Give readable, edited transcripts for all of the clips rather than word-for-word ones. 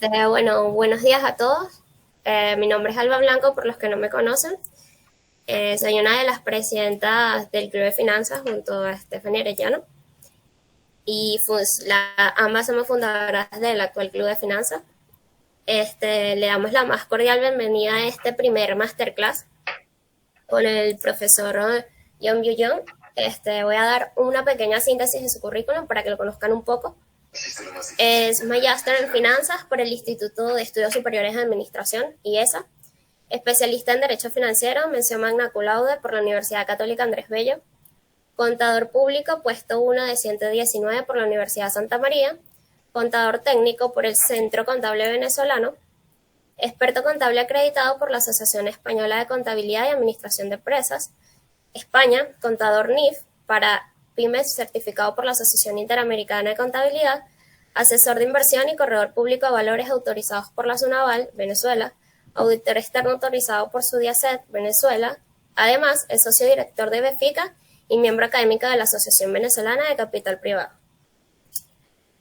Bueno, buenos días a todos. Mi nombre es Alba Blanco, por los que no me conocen. Soy una de las presidentas del Club de Finanzas junto a Stephanie Arellano. Y ambas somos fundadoras del actual Club de Finanzas. Le damos la más cordial bienvenida a este primer masterclass con el profesor John Byu Young. Voy a dar una pequeña síntesis de su currículum para que lo conozcan un poco. Es Magister en Finanzas por el Instituto de Estudios Superiores de Administración, IESA, especialista en Derecho Financiero, mención magna cum laude por la Universidad Católica Andrés Bello, contador público, puesto 1 de 119 por la Universidad Santa María, contador técnico por el Centro Contable Venezolano, experto contable acreditado por la Asociación Española de Contabilidad y Administración de Empresas, España, contador NIF para pymes certificado por la Asociación Interamericana de Contabilidad, asesor de inversión y corredor público de valores autorizados por la SUNAVAL, Venezuela, auditor externo autorizado por SUDIACET, Venezuela. Además, es socio director de BEFICA y miembro académica de la Asociación Venezolana de Capital Privado.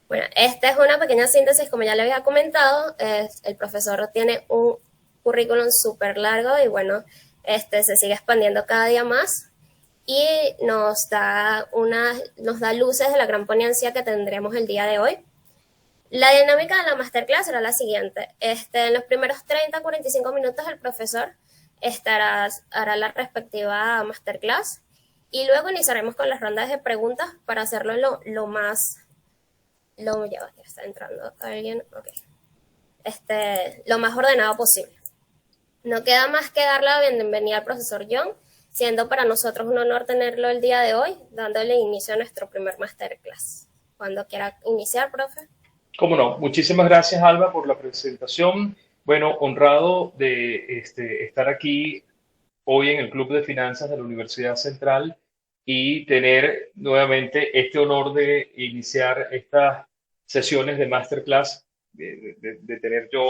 Bueno, esta es una pequeña síntesis, como ya le había comentado. El profesor tiene un currículum súper largo y bueno, se sigue expandiendo cada día más y nos da luces de la gran ponencia que tendremos el día de hoy. La dinámica de la masterclass será la siguiente. En los primeros 30-45 minutos el profesor hará la respectiva masterclass y luego iniciaremos con las rondas de preguntas para hacerlo lo más... ya está entrando alguien. Ok. Lo más ordenado posible. No queda más que dar la bienvenida al profesor John, siendo para nosotros un honor tenerlo el día de hoy, dándole inicio a nuestro primer masterclass. Cuando quiera iniciar, profe. Cómo no, muchísimas gracias Alba por la presentación. Bueno, honrado de estar aquí hoy en el Club de Finanzas de la Universidad Central y tener nuevamente este honor de iniciar estas sesiones de masterclass, de tener yo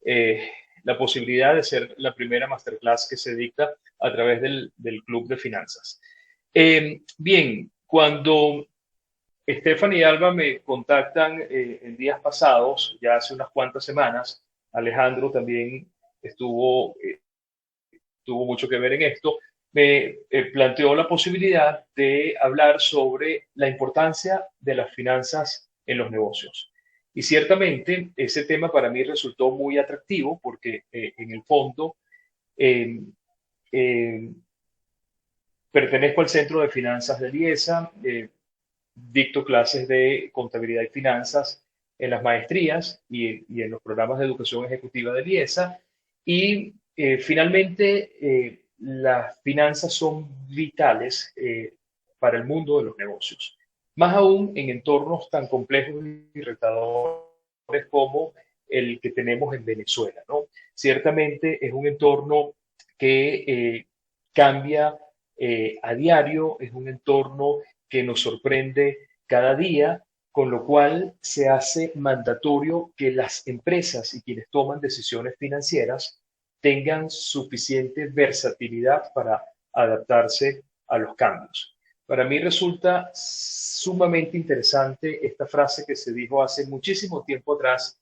eh, la posibilidad de ser la primera masterclass que se dicta a través del Club de Finanzas. Bien, cuando Stephanie y Alba me contactan en días pasados, ya hace unas cuantas semanas. Alejandro también tuvo mucho que ver en esto. Me planteó la posibilidad de hablar sobre la importancia de las finanzas en los negocios. Y ciertamente ese tema para mí resultó muy atractivo porque en el fondo eh, eh, pertenezco al Centro de Finanzas de IESA. Dicto clases de contabilidad y finanzas en las maestrías y en los programas de educación ejecutiva de IESA. Y finalmente, las finanzas son vitales para el mundo de los negocios, más aún en entornos tan complejos y retadores como el que tenemos en Venezuela, ¿no? Ciertamente es un entorno que cambia a diario, es un entorno que nos sorprende cada día, con lo cual se hace mandatorio que las empresas y quienes toman decisiones financieras tengan suficiente versatilidad para adaptarse a los cambios. Para mí resulta sumamente interesante esta frase que se dijo hace muchísimo tiempo atrás,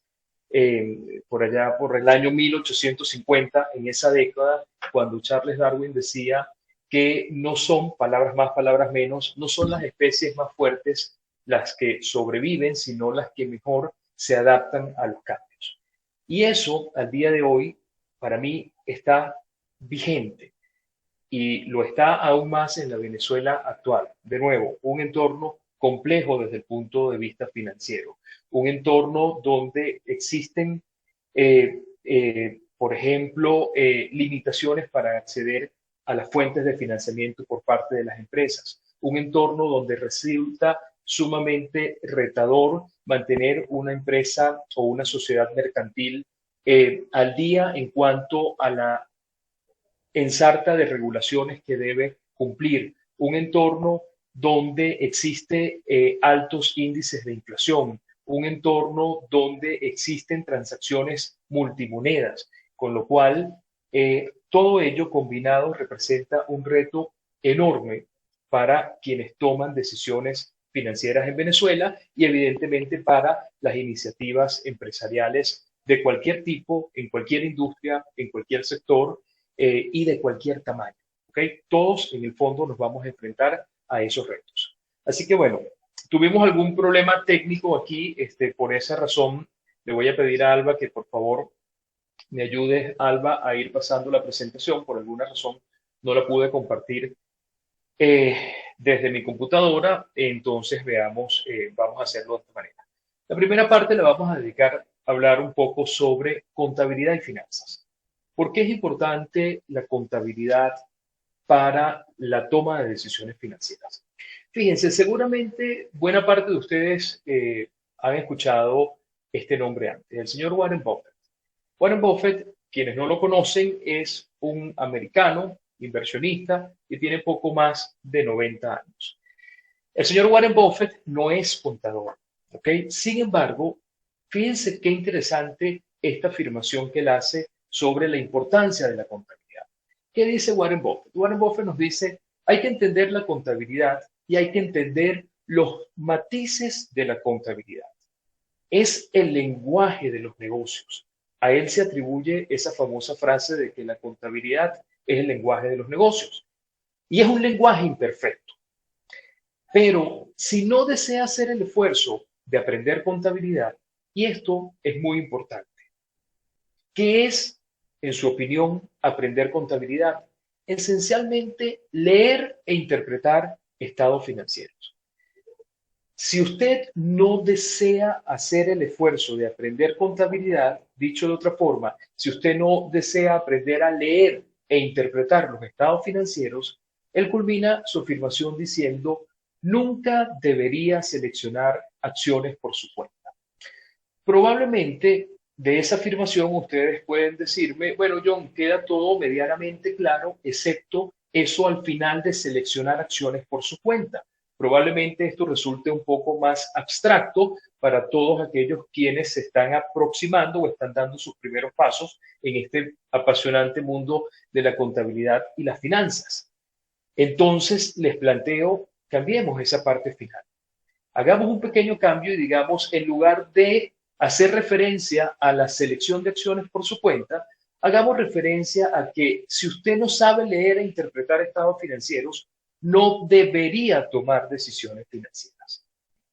por allá por el año 1850, en esa década, cuando Charles Darwin decía que no son, palabras más, palabras menos, no son las especies más fuertes las que sobreviven, sino las que mejor se adaptan a los cambios. Y eso, al día de hoy, para mí está vigente y lo está aún más en la Venezuela actual. De nuevo, un entorno complejo desde el punto de vista financiero, un entorno donde existen, por ejemplo, limitaciones para acceder a las fuentes de financiamiento por parte de las empresas, un entorno donde resulta sumamente retador mantener una empresa o una sociedad mercantil al día en cuanto a la ensarta de regulaciones que debe cumplir, un entorno donde existe altos índices de inflación, un entorno donde existen transacciones multimonedas, con lo cual todo ello combinado representa un reto enorme para quienes toman decisiones financieras en Venezuela y evidentemente para las iniciativas empresariales de cualquier tipo, en cualquier industria, en cualquier sector y de cualquier tamaño. ¿Ok? Todos en el fondo nos vamos a enfrentar a esos retos. Así que bueno, tuvimos algún problema técnico aquí, por esa razón le voy a pedir a Alba que por favor me ayudes, Alba, a ir pasando la presentación. Por alguna razón no la pude compartir desde mi computadora, entonces veamos, vamos a hacerlo de esta manera. La primera parte la vamos a dedicar a hablar un poco sobre contabilidad y finanzas. ¿Por qué es importante la contabilidad para la toma de decisiones financieras? Fíjense, seguramente buena parte de ustedes han escuchado este nombre antes, el señor Warren Buffett. Warren Buffett, quienes no lo conocen, es un americano inversionista que tiene poco más de 90 años. El señor Warren Buffett no es contador, ¿ok? Sin embargo, fíjense qué interesante esta afirmación que él hace sobre la importancia de la contabilidad. ¿Qué dice Warren Buffett? Warren Buffett nos dice, hay que entender la contabilidad y hay que entender los matices de la contabilidad. Es el lenguaje de los negocios. A él se atribuye esa famosa frase de que la contabilidad es el lenguaje de los negocios. Y es un lenguaje imperfecto. Pero si no desea hacer el esfuerzo de aprender contabilidad, y esto es muy importante, ¿qué es, en su opinión, aprender contabilidad? Esencialmente, leer e interpretar estados financieros. Si usted no desea hacer el esfuerzo de aprender contabilidad, dicho de otra forma, si usted no desea aprender a leer e interpretar los estados financieros, él culmina su afirmación diciendo, nunca debería seleccionar acciones por su cuenta. Probablemente de esa afirmación ustedes pueden decirme, bueno, John, queda todo medianamente claro, excepto eso al final de seleccionar acciones por su cuenta. Probablemente esto resulte un poco más abstracto para todos aquellos quienes se están aproximando o están dando sus primeros pasos en este apasionante mundo de la contabilidad y las finanzas. Entonces les planteo, cambiemos esa parte final. Hagamos un pequeño cambio y digamos, en lugar de hacer referencia a la selección de acciones por su cuenta, hagamos referencia a que si usted no sabe leer e interpretar estados financieros, no debería tomar decisiones financieras.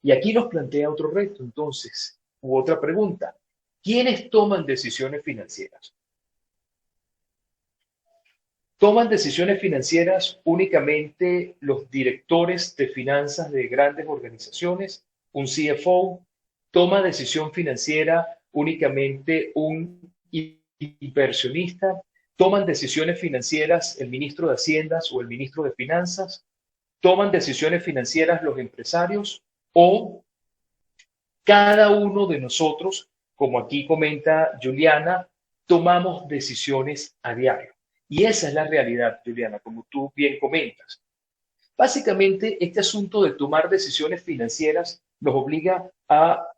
Y aquí nos plantea otro reto, entonces, u otra pregunta. ¿Quiénes toman decisiones financieras? ¿Toman decisiones financieras únicamente los directores de finanzas de grandes organizaciones, un CFO? ¿Toma decisión financiera únicamente un inversionista? ¿Toman decisiones financieras el ministro de Haciendas o el ministro de Finanzas? ¿Toman decisiones financieras los empresarios? ¿O cada uno de nosotros, como aquí comenta Juliana, tomamos decisiones a diario? Y esa es la realidad, Juliana, como tú bien comentas. Básicamente, este asunto de tomar decisiones financieras nos obliga a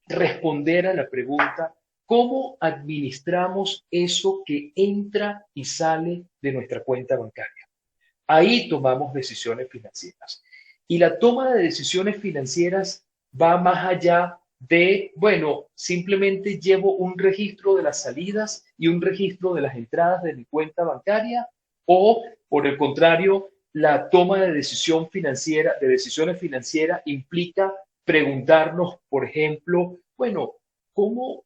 responder a la pregunta, ¿cómo administramos eso que entra y sale de nuestra cuenta bancaria? Ahí tomamos decisiones financieras. Y la toma de decisiones financieras va más allá de, bueno, simplemente llevo un registro de las salidas y un registro de las entradas de mi cuenta bancaria, o por el contrario, la toma de decisión financiera, de decisiones financieras implica preguntarnos, por ejemplo, bueno, ¿cómo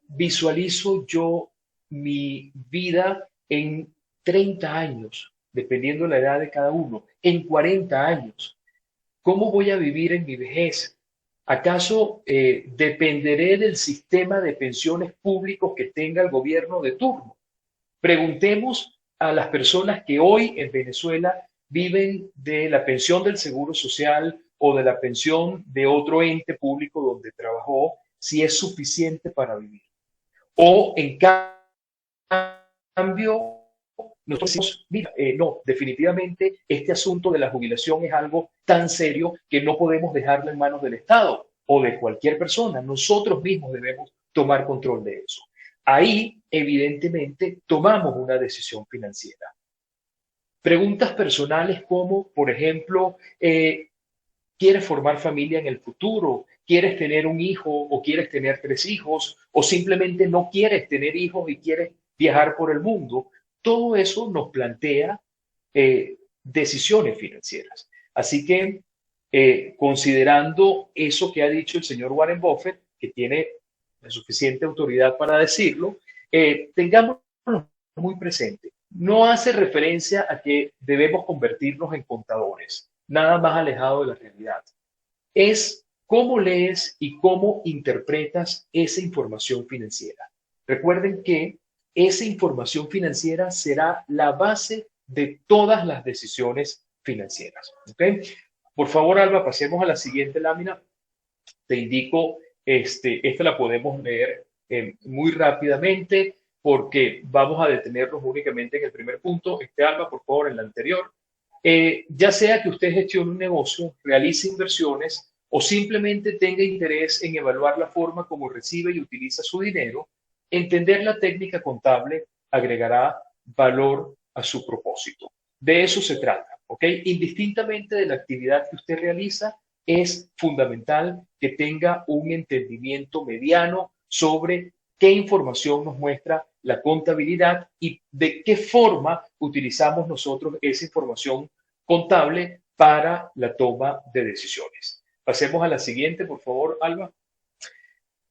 visualizo yo mi vida en 30 años, dependiendo de la edad de cada uno, en 40 años? ¿Cómo voy a vivir en mi vejez? ¿Acaso dependeré del sistema de pensiones públicos que tenga el gobierno de turno? Preguntemos a las personas que hoy en Venezuela viven de la pensión del Seguro Social o de la pensión de otro ente público donde trabajó, si es suficiente para vivir. O en cambio, nosotros decimos, mira, no, definitivamente este asunto de la jubilación es algo tan serio que no podemos dejarlo en manos del Estado o de cualquier persona. Nosotros mismos debemos tomar control de eso. Ahí, evidentemente, tomamos una decisión financiera. Preguntas personales como, por ejemplo, ¿quieres formar familia en el futuro? quieres tener un hijo o quieres tener 3 hijos o simplemente no quieres tener hijos y quieres viajar por el mundo. Todo eso nos plantea decisiones financieras. Así que, considerando eso que ha dicho el señor Warren Buffett, que tiene la suficiente autoridad para decirlo, tengamos muy presente. No hace referencia a que debemos convertirnos en contadores, nada más alejado de la realidad. Es cómo lees y cómo interpretas esa información financiera. Recuerden que esa información financiera será la base de todas las decisiones financieras. ¿Okay? Por favor, Alba, pasemos a la siguiente lámina. Te indico, esta la podemos leer muy rápidamente porque vamos a detenernos únicamente en el primer punto. Alba, por favor, en la anterior. Ya sea que usted gestione un negocio, realice inversiones o simplemente tenga interés en evaluar la forma como recibe y utiliza su dinero, entender la técnica contable agregará valor a su propósito. De eso se trata, ¿ok? Indistintamente de la actividad que usted realiza, es fundamental que tenga un entendimiento mediano sobre qué información nos muestra la contabilidad y de qué forma utilizamos nosotros esa información contable para la toma de decisiones. Pasemos a la siguiente, por favor, Alba.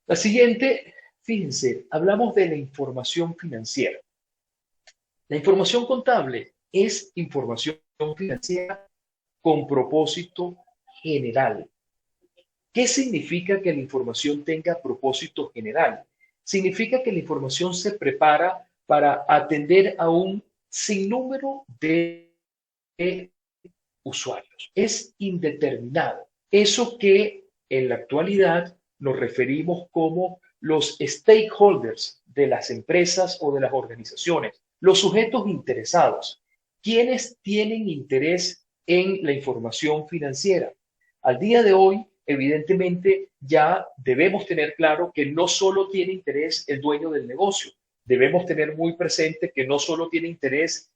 La siguiente, fíjense, hablamos de la información financiera. La información contable es información financiera con propósito general. ¿Qué significa que la información tenga propósito general? Significa que la información se prepara para atender a un sinnúmero de usuarios. Es indeterminado. Eso que en la actualidad nos referimos como los stakeholders de las empresas o de las organizaciones, los sujetos interesados, quienes tienen interés en la información financiera. Al día de hoy, evidentemente, ya debemos tener claro que no solo tiene interés el dueño del negocio, debemos tener muy presente que no solo tiene interés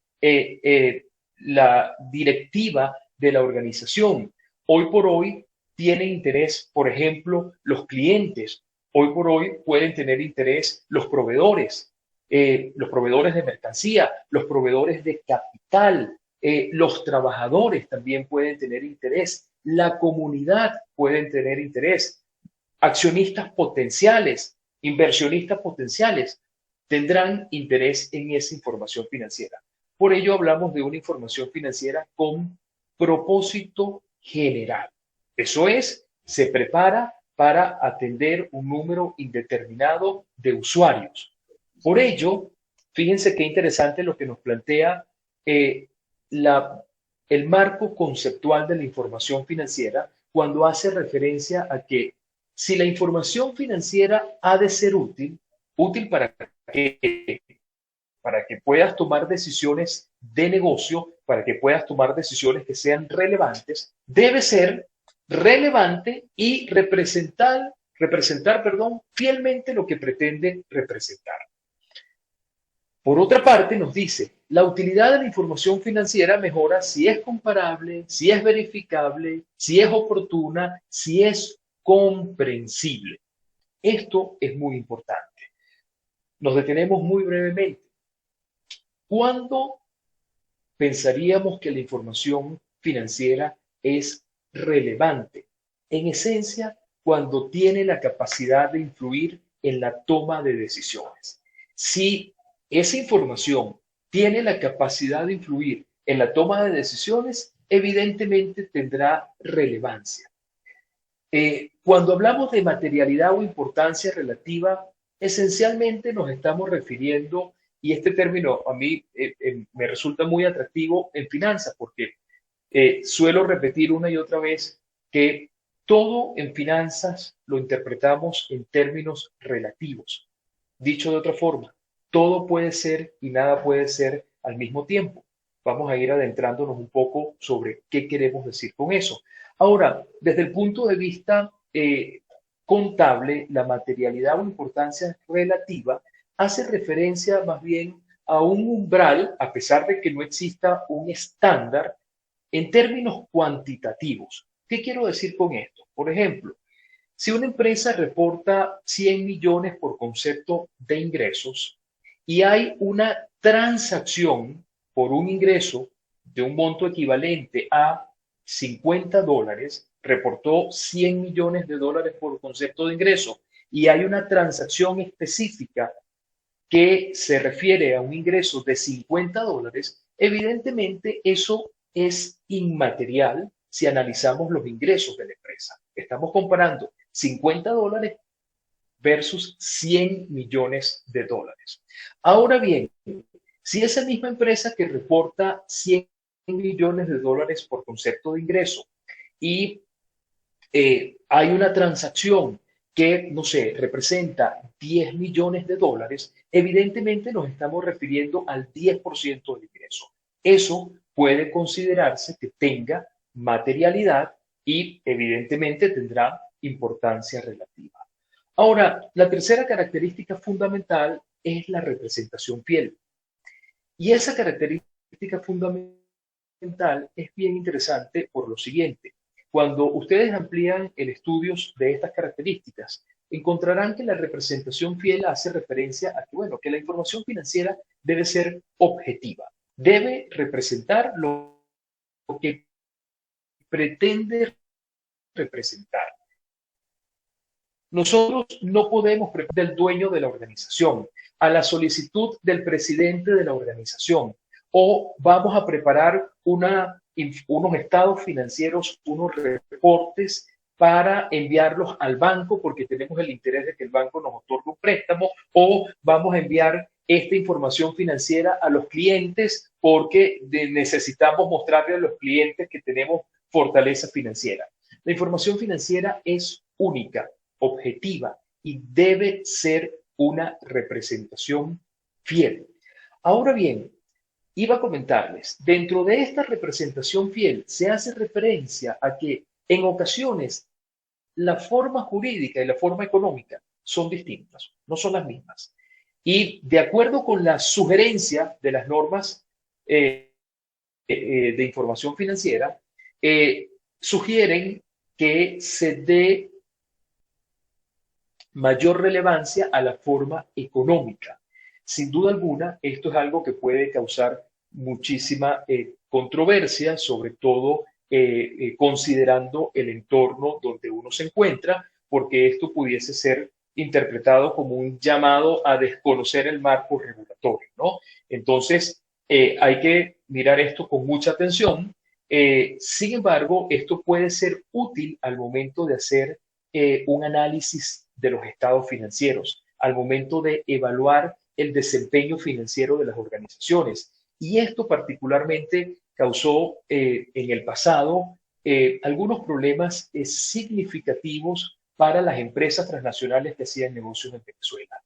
la directiva de la organización. Hoy por hoy tienen interés, por ejemplo, los clientes. Hoy por hoy pueden tener interés los proveedores de mercancía, los proveedores de capital, los trabajadores también pueden tener interés, la comunidad pueden tener interés, accionistas potenciales, inversionistas potenciales tendrán interés en esa información financiera. Por ello hablamos de una información financiera con propósito general. Eso es, se prepara para atender un número indeterminado de usuarios. Por ello, fíjense qué interesante lo que nos plantea el marco conceptual de la información financiera cuando hace referencia a que si la información financiera ha de ser útil para que puedas tomar decisiones de negocio, para que puedas tomar decisiones que sean relevantes, debe ser relevante y representar, fielmente lo que pretende representar. Por otra parte, nos dice, la utilidad de la información financiera mejora si es comparable, si es verificable, si es oportuna, si es comprensible. Esto es muy importante. Nos detenemos muy brevemente. ¿Cuándo pensaríamos que la información financiera es relevante? En esencia, cuando tiene la capacidad de influir en la toma de decisiones. Si esa información tiene la capacidad de influir en la toma de decisiones, evidentemente tendrá relevancia. Cuando hablamos de materialidad o importancia relativa, esencialmente nos estamos refiriendo, y este término a mí me resulta muy atractivo en finanzas, porque suelo repetir una y otra vez que todo en finanzas lo interpretamos en términos relativos. Dicho de otra forma, todo puede ser y nada puede ser al mismo tiempo. Vamos a ir adentrándonos un poco sobre qué queremos decir con eso. Ahora, desde el punto de vista contable, la materialidad o importancia relativa hace referencia más bien a un umbral, a pesar de que no exista un estándar, en términos cuantitativos. ¿Qué quiero decir con esto? Por ejemplo, Si una empresa reporta 100 millones por concepto de ingresos y hay una transacción por un ingreso de un monto equivalente a $50, reportó 100 millones de dólares por concepto de ingreso y hay una transacción específica que se refiere a un ingreso de $50, evidentemente eso es inmaterial si analizamos los ingresos de la empresa. Estamos comparando $50 versus 100 millones de dólares. Ahora bien, si esa misma empresa que reporta 100 millones de dólares por concepto de ingreso y hay una transacción que, no sé, representa 10 millones de dólares, evidentemente nos estamos refiriendo al 10% del ingreso. Eso puede considerarse que tenga materialidad y evidentemente tendrá importancia relativa. Ahora, la tercera característica fundamental es la representación fiel. Y esa característica fundamental es bien interesante por lo siguiente. Cuando ustedes amplían el estudio de estas características, encontrarán que la representación fiel hace referencia a que, bueno, que la información financiera debe ser objetiva, debe representar lo que pretende representar. Nosotros no podemos preguntar del dueño de la organización, a la solicitud del presidente de la organización, o vamos a preparar unos estados financieros, unos reportes para enviarlos al banco porque tenemos el interés de que el banco nos otorgue un préstamo, o vamos a enviar esta información financiera a los clientes porque necesitamos mostrarle a los clientes que tenemos fortaleza financiera. La información financiera es única, objetiva y debe ser una representación fiel. Ahora bien, iba a comentarles, dentro de esta representación fiel se hace referencia a que en ocasiones la forma jurídica y la forma económica son distintas, no son las mismas. Y de acuerdo con la sugerencia de las normas de información financiera, sugieren que se dé mayor relevancia a la forma económica. Sin duda alguna, esto es algo que puede causar muchísima controversia, sobre todo considerando el entorno donde uno se encuentra, porque esto pudiese ser interpretado como un llamado a desconocer el marco regulatorio, ¿no? Entonces, hay que mirar esto con mucha atención. Sin embargo, esto puede ser útil al momento de hacer un análisis de los estados financieros, al momento de evaluar el desempeño financiero de las organizaciones. Y esto particularmente causó en el pasado algunos problemas significativos para las empresas transnacionales que hacían negocios en Venezuela.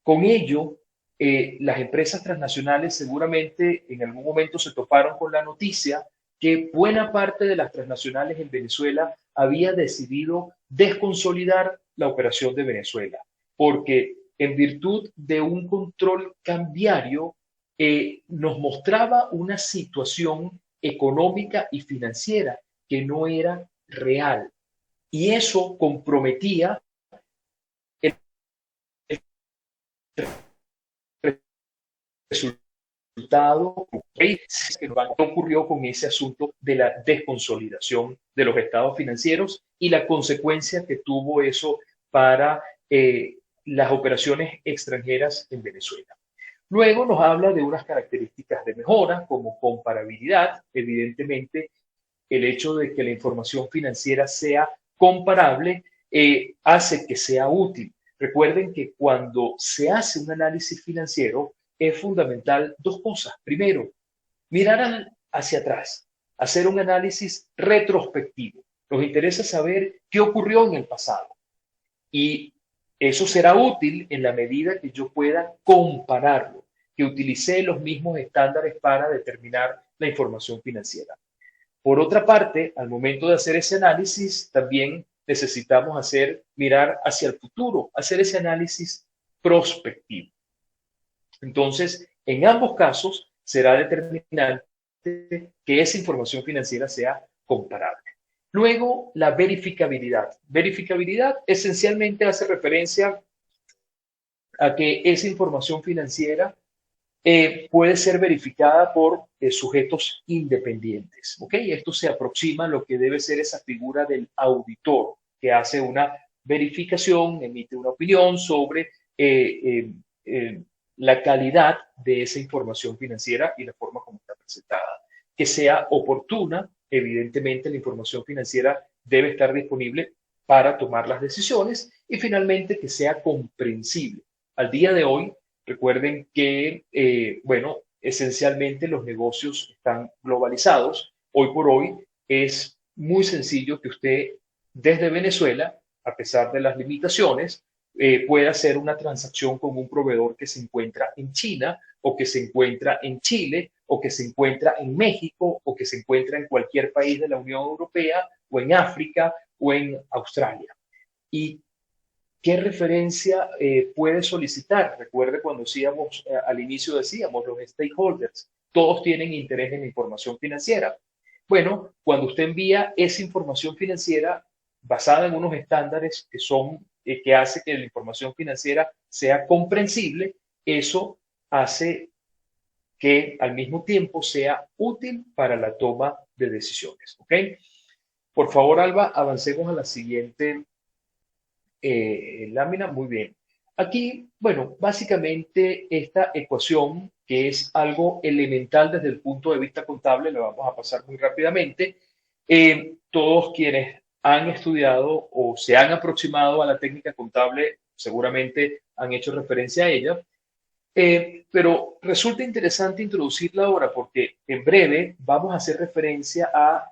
Con ello, las empresas transnacionales seguramente en algún momento se toparon con la noticia que buena parte de las transnacionales en Venezuela había decidido desconsolidar la operación de Venezuela, porque en virtud de un control cambiario nos mostraba una situación económica y financiera que no era real. Y eso comprometía el resultado que ocurrió con ese asunto de la desconsolidación de los estados financieros y la consecuencia que tuvo eso para las operaciones extranjeras en Venezuela. Luego nos habla de unas características de mejora como comparabilidad. Evidentemente, el hecho de que la información financiera sea comparable hace que sea útil. Recuerden que cuando se hace un análisis financiero es fundamental dos cosas. Primero, mirar hacia atrás, hacer un análisis retrospectivo. Nos interesa saber qué ocurrió en el pasado. Y eso será útil en la medida que yo pueda compararlo, que utilicé los mismos estándares para determinar la información financiera. Por otra parte, al momento de hacer ese análisis, también necesitamos mirar hacia el futuro, hacer ese análisis prospectivo. Entonces, en ambos casos será determinante que esa información financiera sea comparable. Luego, la verificabilidad. Verificabilidad esencialmente hace referencia a que esa información financiera puede ser verificada por sujetos independientes. ¿Ok? Esto se aproxima a lo que debe ser esa figura del auditor, que hace una verificación, emite una opinión sobre la calidad de esa información financiera y la forma como está presentada. Que sea oportuna, evidentemente la información financiera debe estar disponible para tomar las decisiones y finalmente que sea comprensible. Al día de hoy, recuerden que, bueno, esencialmente los negocios están globalizados. Hoy por hoy es muy sencillo que usted desde Venezuela, a pesar de las limitaciones, pueda hacer una transacción con un proveedor que se encuentra en China o que se encuentra en Chile o que se encuentra en México o que se encuentra en cualquier país de la Unión Europea o en África o en Australia. ¿Y qué referencia puede solicitar? Recuerde cuando decíamos, al inicio decíamos, los stakeholders, todos tienen interés en la información financiera. Bueno, cuando usted envía esa información financiera basada en unos estándares que son, que hace que la información financiera sea comprensible, eso hace que al mismo tiempo sea útil para la toma de decisiones. ¿Ok? Por favor, Alba, avancemos a la siguiente lámina. Muy bien. Aquí, bueno, básicamente esta ecuación, que es algo elemental desde el punto de vista contable, la vamos a pasar muy rápidamente. Todos quienes han estudiado o se han aproximado a la técnica contable seguramente han hecho referencia a ella. Pero resulta interesante introducirla ahora porque en breve vamos a hacer referencia a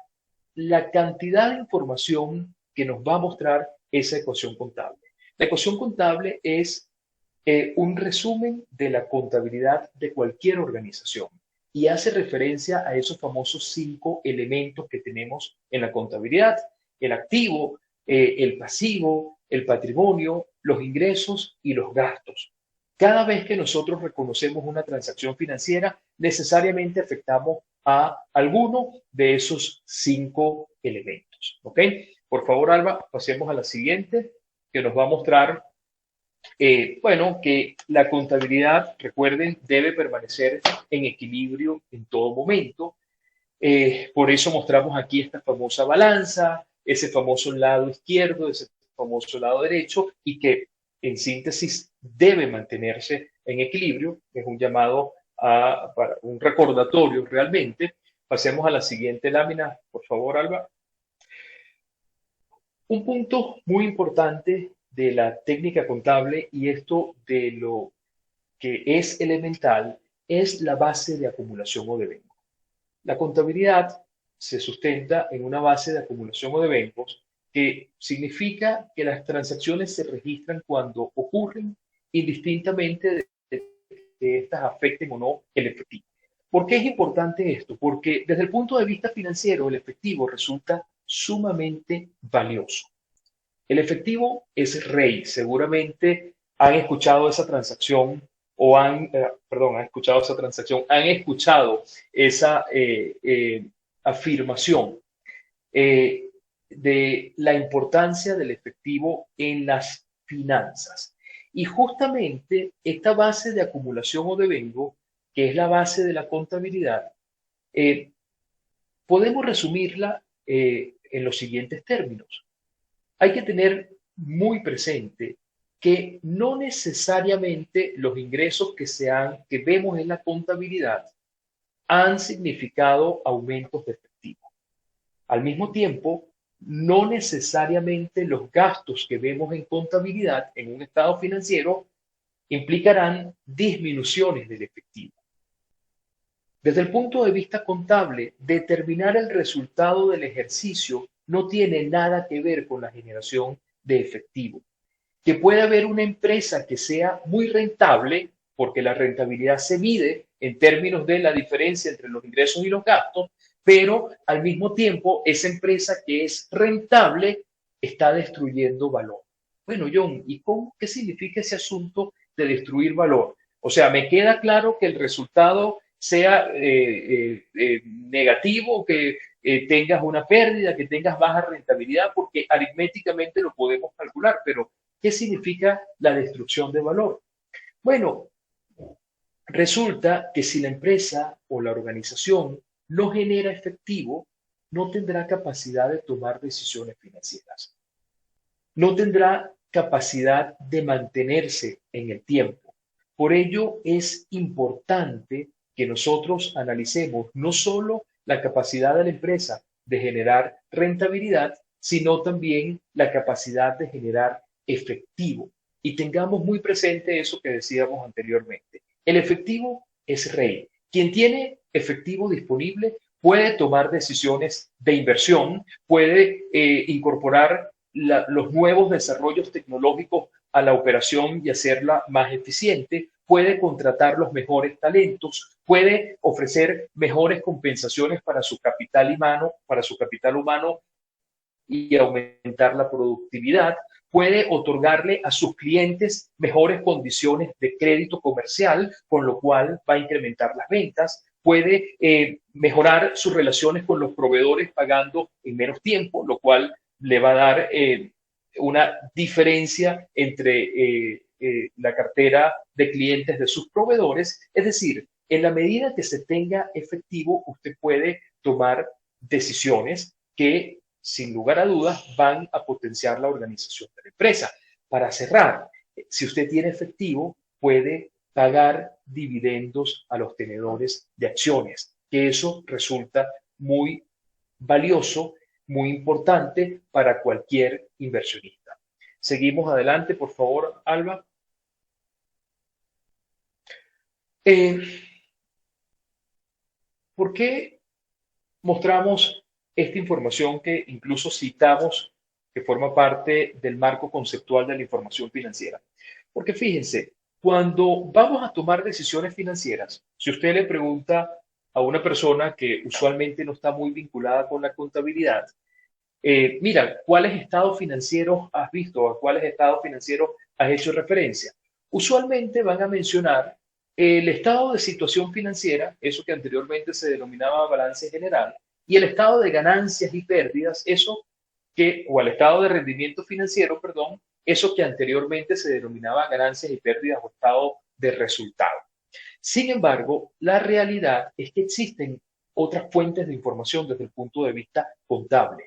la cantidad de información que nos va a mostrar esa ecuación contable. La ecuación contable es un resumen de la contabilidad de cualquier organización y hace referencia a esos famosos 5 elementos que tenemos en la contabilidad: el activo, el pasivo, el patrimonio, los ingresos y los gastos. Cada vez que nosotros reconocemos una transacción financiera, necesariamente afectamos a alguno de esos 5 elementos. ¿Ok? Por favor, Alba, pasemos a la siguiente, que nos va a mostrar, bueno, que la contabilidad, recuerden, debe permanecer en equilibrio en todo momento. Por eso mostramos aquí esta famosa balanza, ese famoso lado izquierdo, ese famoso lado derecho, y que en síntesis debe mantenerse en equilibrio. Es un llamado para un recordatorio realmente. Pasemos a la siguiente lámina, por favor, Alba. Un punto muy importante de la técnica contable, y esto de lo que es elemental, es la base de acumulación o devengo. La contabilidad se sustenta en una base de acumulación o devengos, que significa que las transacciones se registran cuando ocurren, indistintamente de que éstas afecten o no el efectivo. ¿Por qué es importante esto? Porque desde el punto de vista financiero, el efectivo resulta sumamente valioso. El efectivo es rey. Seguramente han escuchado esa transacción o han escuchado esa transacción, han escuchado esa afirmación eh, de la importancia del efectivo en las finanzas. Y justamente esta base de acumulación o devengo, que es la base de la contabilidad, eh, podemos resumirla en los siguientes términos. Hay que tener muy presente que no necesariamente los ingresos que vemos en la contabilidad han significado aumentos de efectivo. Al mismo tiempo, no necesariamente los gastos que vemos en contabilidad en un estado financiero implicarán disminuciones del efectivo. Desde el punto de vista contable, determinar el resultado del ejercicio no tiene nada que ver con la generación de efectivo. Que puede haber una empresa que sea muy rentable, porque la rentabilidad se mide en términos de la diferencia entre los ingresos y los gastos, pero al mismo tiempo esa empresa que es rentable está destruyendo valor. Bueno, John, ¿y qué significa ese asunto de destruir valor? O sea, me queda claro que el resultado sea negativo, tengas una pérdida, que tengas baja rentabilidad, porque aritméticamente lo podemos calcular, pero ¿qué significa la destrucción de valor? Bueno, resulta que si la empresa o la organización no genera efectivo, no tendrá capacidad de tomar decisiones financieras, no tendrá capacidad de mantenerse en el tiempo. Por ello es importante que nosotros analicemos no solo la capacidad de la empresa de generar rentabilidad, sino también la capacidad de generar efectivo. Y tengamos muy presente eso que decíamos anteriormente. El efectivo es rey. Quien tiene efectivo disponible puede tomar decisiones de inversión, puede incorporar los nuevos desarrollos tecnológicos a la operación y hacerla más eficiente, puede contratar los mejores talentos, puede ofrecer mejores compensaciones para su capital humano y aumentar la productividad, puede otorgarle a sus clientes mejores condiciones de crédito comercial, con lo cual va a incrementar las ventas, puede mejorar sus relaciones con los proveedores pagando en menos tiempo, lo cual le va a dar una diferencia entre la cartera de clientes de sus proveedores. Es decir, en la medida que se tenga efectivo, usted puede tomar decisiones que, sin lugar a dudas, van a potenciar la organización de la empresa. Para cerrar, si usted tiene efectivo, puede pagar dividendos a los tenedores de acciones, que eso resulta muy valioso, muy importante para cualquier inversionista. Seguimos adelante, por favor, Alba. ¿Por qué mostramos esta información que incluso citamos, que forma parte del marco conceptual de la información financiera? Porque fíjense, cuando vamos a tomar decisiones financieras, si usted le pregunta a una persona que usualmente no está muy vinculada con la contabilidad, mira, ¿cuáles estados financieros has visto? ¿A cuáles estados financieros has hecho referencia? Usualmente van a mencionar el estado de situación financiera, eso que anteriormente se denominaba balance general, y el estado de ganancias y pérdidas, o el estado de rendimiento financiero, perdón, eso que anteriormente se denominaba ganancias y pérdidas o estado de resultado. Sin embargo, la realidad es que existen otras fuentes de información desde el punto de vista contable.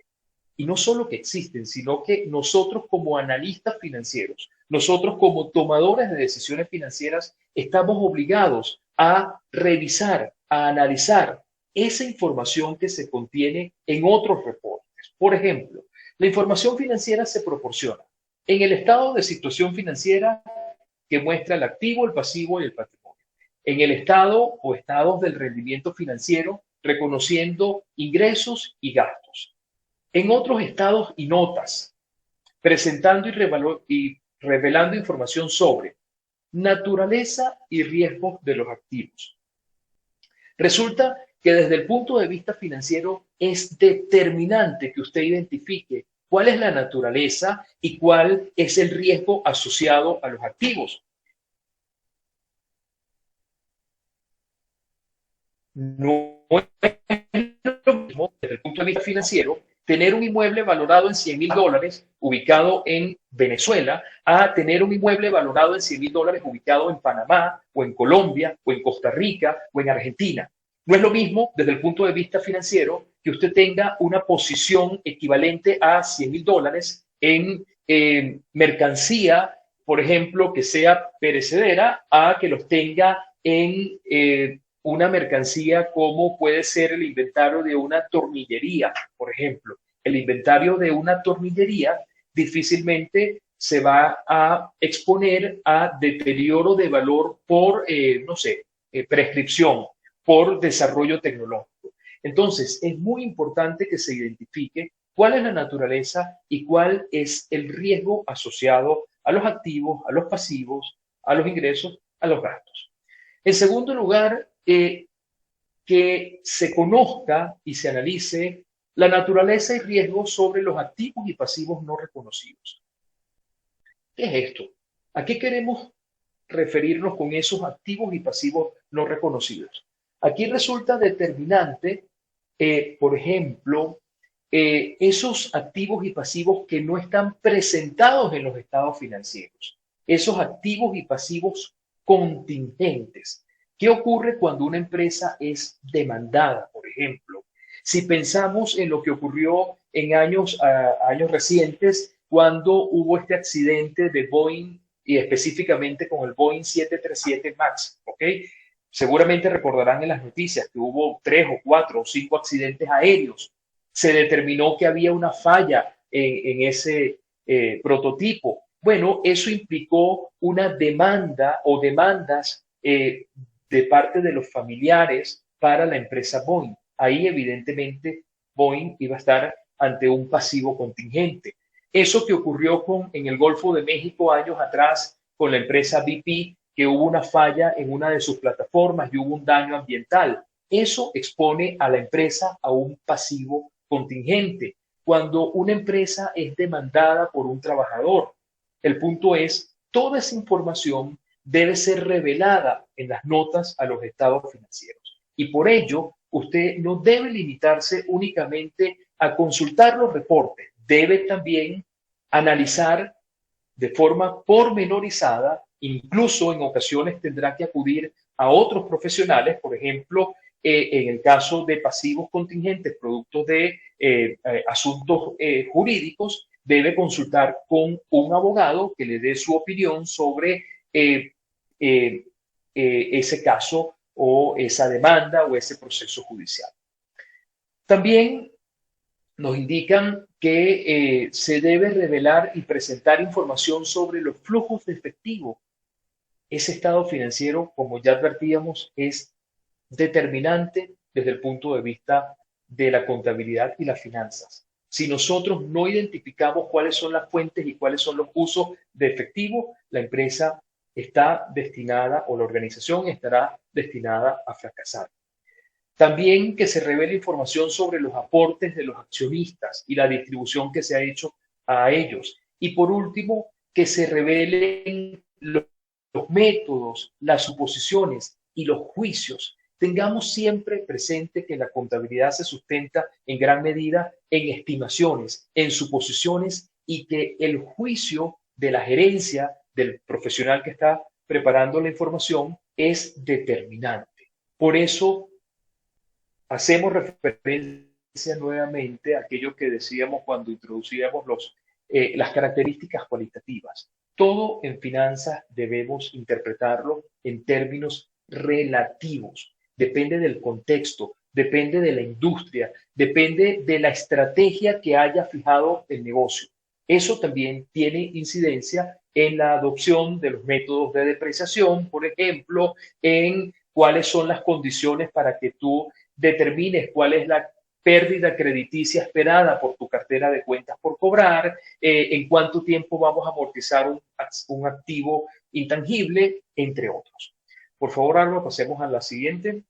Y no solo que existen, sino que nosotros como analistas financieros, nosotros como tomadores de decisiones financieras, estamos obligados a revisar, a analizar esa información que se contiene en otros reportes. Por ejemplo, la información financiera se proporciona en el estado de situación financiera que muestra el activo, el pasivo y el patrimonio. En el estado o estados del rendimiento financiero, reconociendo ingresos y gastos. En otros estados y notas, presentando y revelando información sobre naturaleza y riesgos de los activos. Resulta que desde el punto de vista financiero es determinante que usted identifique cuál es la naturaleza y cuál es el riesgo asociado a los activos. No es lo mismo desde el punto de vista financiero tener un inmueble valorado en $100,000 ubicado en Venezuela a tener un inmueble valorado en $100,000 ubicado en Panamá o en Colombia o en Costa Rica o en Argentina. No es lo mismo desde el punto de vista financiero que usted tenga una posición equivalente a $100,000 en mercancía, por ejemplo, que sea perecedera, a que los tenga en una mercancía como puede ser el inventario de una tornillería, por ejemplo. El inventario de una tornillería difícilmente se va a exponer a deterioro de valor por, no sé, prescripción, por desarrollo tecnológico. Entonces, es muy importante que se identifique cuál es la naturaleza y cuál es el riesgo asociado a los activos, a los pasivos, a los ingresos, a los gastos. En segundo lugar, que se conozca y se analice la naturaleza y riesgo sobre los activos y pasivos no reconocidos. ¿Qué es esto? ¿A qué queremos referirnos con esos activos y pasivos no reconocidos? Aquí resulta determinante por ejemplo, esos activos y pasivos que no están presentados en los estados financieros, esos activos y pasivos contingentes. ¿Qué ocurre cuando una empresa es demandada, por ejemplo? Si pensamos en lo que ocurrió en años recientes, cuando hubo este accidente de Boeing y específicamente con el Boeing 737 MAX, ¿ok? Seguramente recordarán en las noticias que hubo 3 o 4 o 5 accidentes aéreos. Se determinó que había una falla en ese prototipo. Bueno, eso implicó una demanda o demandas de parte de los familiares para la empresa Boeing. Ahí evidentemente Boeing iba a estar ante un pasivo contingente. Eso que ocurrió en el Golfo de México años atrás con la empresa BP, que hubo una falla en una de sus plataformas y hubo un daño ambiental. Eso expone a la empresa a un pasivo contingente. Cuando una empresa es demandada por un trabajador, el punto es, toda esa información debe ser revelada en las notas a los estados financieros. Y por ello, usted no debe limitarse únicamente a consultar los reportes, debe también analizar de forma pormenorizada, incluso en ocasiones tendrá que acudir a otros profesionales, por ejemplo, en el caso de pasivos contingentes, producto de asuntos jurídicos, debe consultar con un abogado que le dé su opinión sobre ese caso o esa demanda o ese proceso judicial. También nos indican que se debe revelar y presentar información sobre los flujos de efectivo. Ese estado financiero, como ya advertíamos, es determinante desde el punto de vista de la contabilidad y las finanzas. Si nosotros no identificamos cuáles son las fuentes y cuáles son los usos de efectivo, la empresa está destinada o la organización estará destinada a fracasar. También que se revele información sobre los aportes de los accionistas y la distribución que se ha hecho a ellos. Y por último, que se revelen los métodos, las suposiciones y los juicios. Tengamos siempre presente que la contabilidad se sustenta en gran medida en estimaciones, en suposiciones y que el juicio de la gerencia del profesional que está preparando la información es determinante. Por eso hacemos referencia nuevamente a aquello que decíamos cuando introducíamos las características cualitativas. Todo en finanzas debemos interpretarlo en términos relativos. Depende del contexto, depende de la industria, depende de la estrategia que haya fijado el negocio. Eso también tiene incidencia en la adopción de los métodos de depreciación, por ejemplo, en cuáles son las condiciones para que tú determines cuál es la pérdida crediticia esperada por tu cartera de cuentas por cobrar, en cuánto tiempo vamos a amortizar un activo intangible, entre otros. Por favor, Alba, pasemos a la siguiente.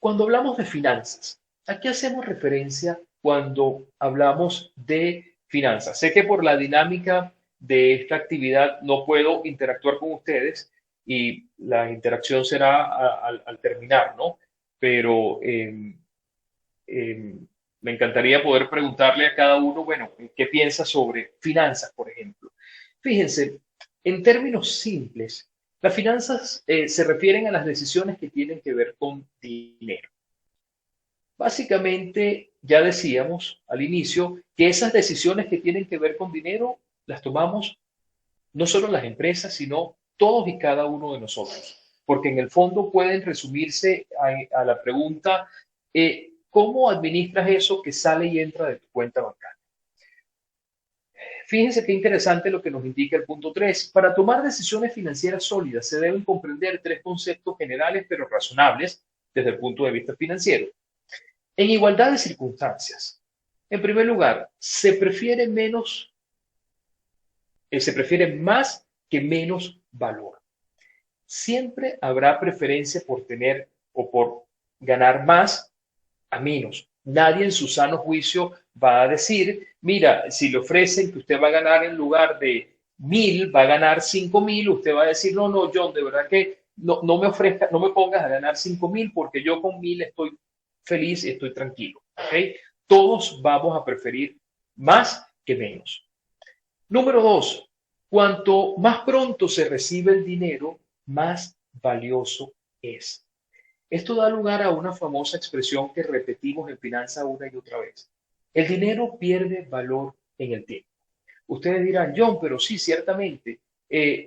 Cuando hablamos de finanzas, ¿a qué hacemos referencia cuando hablamos de finanzas? Sé que por la dinámica de esta actividad no puedo interactuar con ustedes y la interacción será al terminar, ¿no? Pero me encantaría poder preguntarle a cada uno, bueno, ¿qué piensa sobre finanzas, por ejemplo? Fíjense, en términos simples, las finanzas se refieren a las decisiones que tienen que ver con dinero. Básicamente, ya decíamos al inicio que esas decisiones que tienen que ver con dinero las tomamos no solo las empresas, sino todos y cada uno de nosotros. Porque en el fondo pueden resumirse a la pregunta, ¿cómo administras eso que sale y entra de tu cuenta bancaria? Fíjense qué interesante lo que nos indica el punto 3. Para tomar decisiones financieras sólidas se deben comprender 3 conceptos generales pero razonables desde el punto de vista financiero. En igualdad de circunstancias, en primer lugar, se prefiere más que menos valor. Siempre habrá preferencia por tener o por ganar más a menos. Nadie en su sano juicio va a decir, mira, si le ofrecen que usted va a ganar en lugar de 1,000, va a ganar 5,000, usted va a decir, no, no, John, de verdad que no me ofrezca, no me pongas a ganar 5.000 porque yo con 1.000 estoy feliz y estoy tranquilo. ¿Ok? Todos vamos a preferir más que menos. Número dos, cuanto más pronto se recibe el dinero, más valioso es. Esto da lugar a una famosa expresión que repetimos en finanzas una y otra vez. El dinero pierde valor en el tiempo. Ustedes dirán, John, pero sí, ciertamente,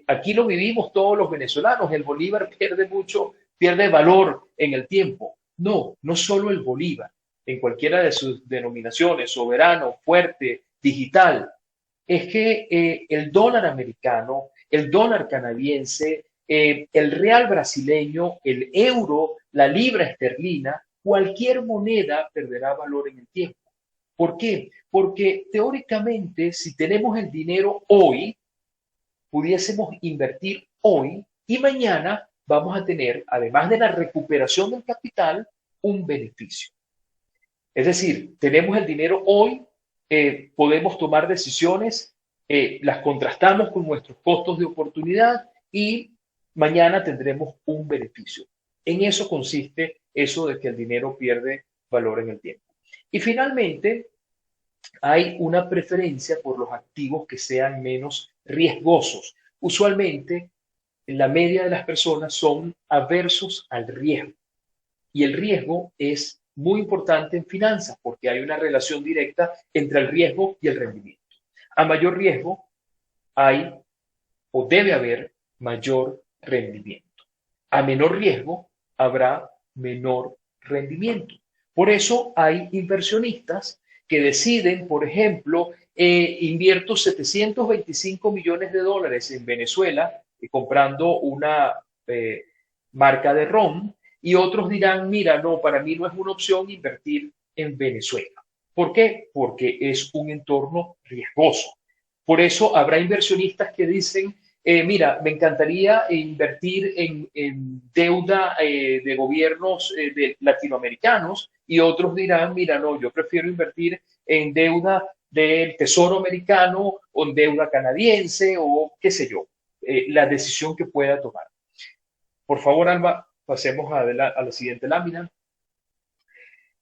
aquí lo vivimos todos los venezolanos, el bolívar pierde mucho, pierde valor en el tiempo. No, no solo el bolívar, en cualquiera de sus denominaciones, soberano, fuerte, digital, es que el dólar americano, el dólar canadiense, el real brasileño, el euro, la libra esterlina, cualquier moneda perderá valor en el tiempo. ¿Por qué? Porque teóricamente, si tenemos el dinero hoy, pudiésemos invertir hoy y mañana vamos a tener, además de la recuperación del capital, un beneficio. Es decir, tenemos el dinero hoy, podemos tomar decisiones, las contrastamos con nuestros costos de oportunidad y mañana tendremos un beneficio. En eso consiste eso de que el dinero pierde valor en el tiempo. Y finalmente, hay una preferencia por los activos que sean menos riesgosos. Usualmente, la media de las personas son aversos al riesgo. Y el riesgo es muy importante en finanzas porque hay una relación directa entre el riesgo y el rendimiento. A mayor riesgo hay o debe haber mayor rendimiento. A menor riesgo habrá menor rendimiento. Por eso hay inversionistas que deciden, por ejemplo, invierto 725 millones de dólares en Venezuela comprando una marca de ron y otros dirán, mira, no, para mí no es una opción invertir en Venezuela. ¿Por qué? Porque es un entorno riesgoso. Por eso habrá inversionistas que dicen, mira, me encantaría invertir en deuda de gobiernos de latinoamericanos y otros dirán, mira, no, yo prefiero invertir en deuda del Tesoro americano o en deuda canadiense o qué sé yo, la decisión que pueda tomar. Por favor, Alba, pasemos a la siguiente lámina.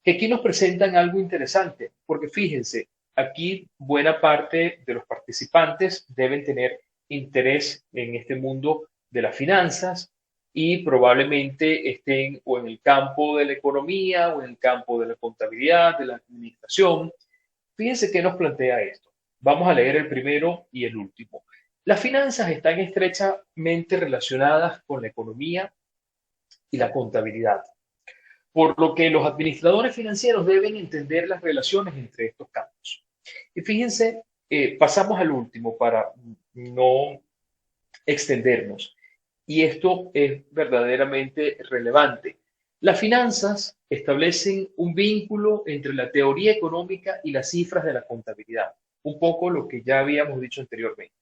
Que aquí nos presentan algo interesante, porque fíjense, aquí buena parte de los participantes deben tener interés en este mundo de las finanzas y probablemente estén o en el campo de la economía o en el campo de la contabilidad, de la administración. Fíjense qué nos plantea esto. Vamos a leer el primero y el último. Las finanzas están estrechamente relacionadas con la economía y la contabilidad, por lo que los administradores financieros deben entender las relaciones entre estos campos. Y fíjense, pasamos al último para no extendernos. Y esto es verdaderamente relevante. Las finanzas establecen un vínculo entre la teoría económica y las cifras de la contabilidad, un poco lo que ya habíamos dicho anteriormente,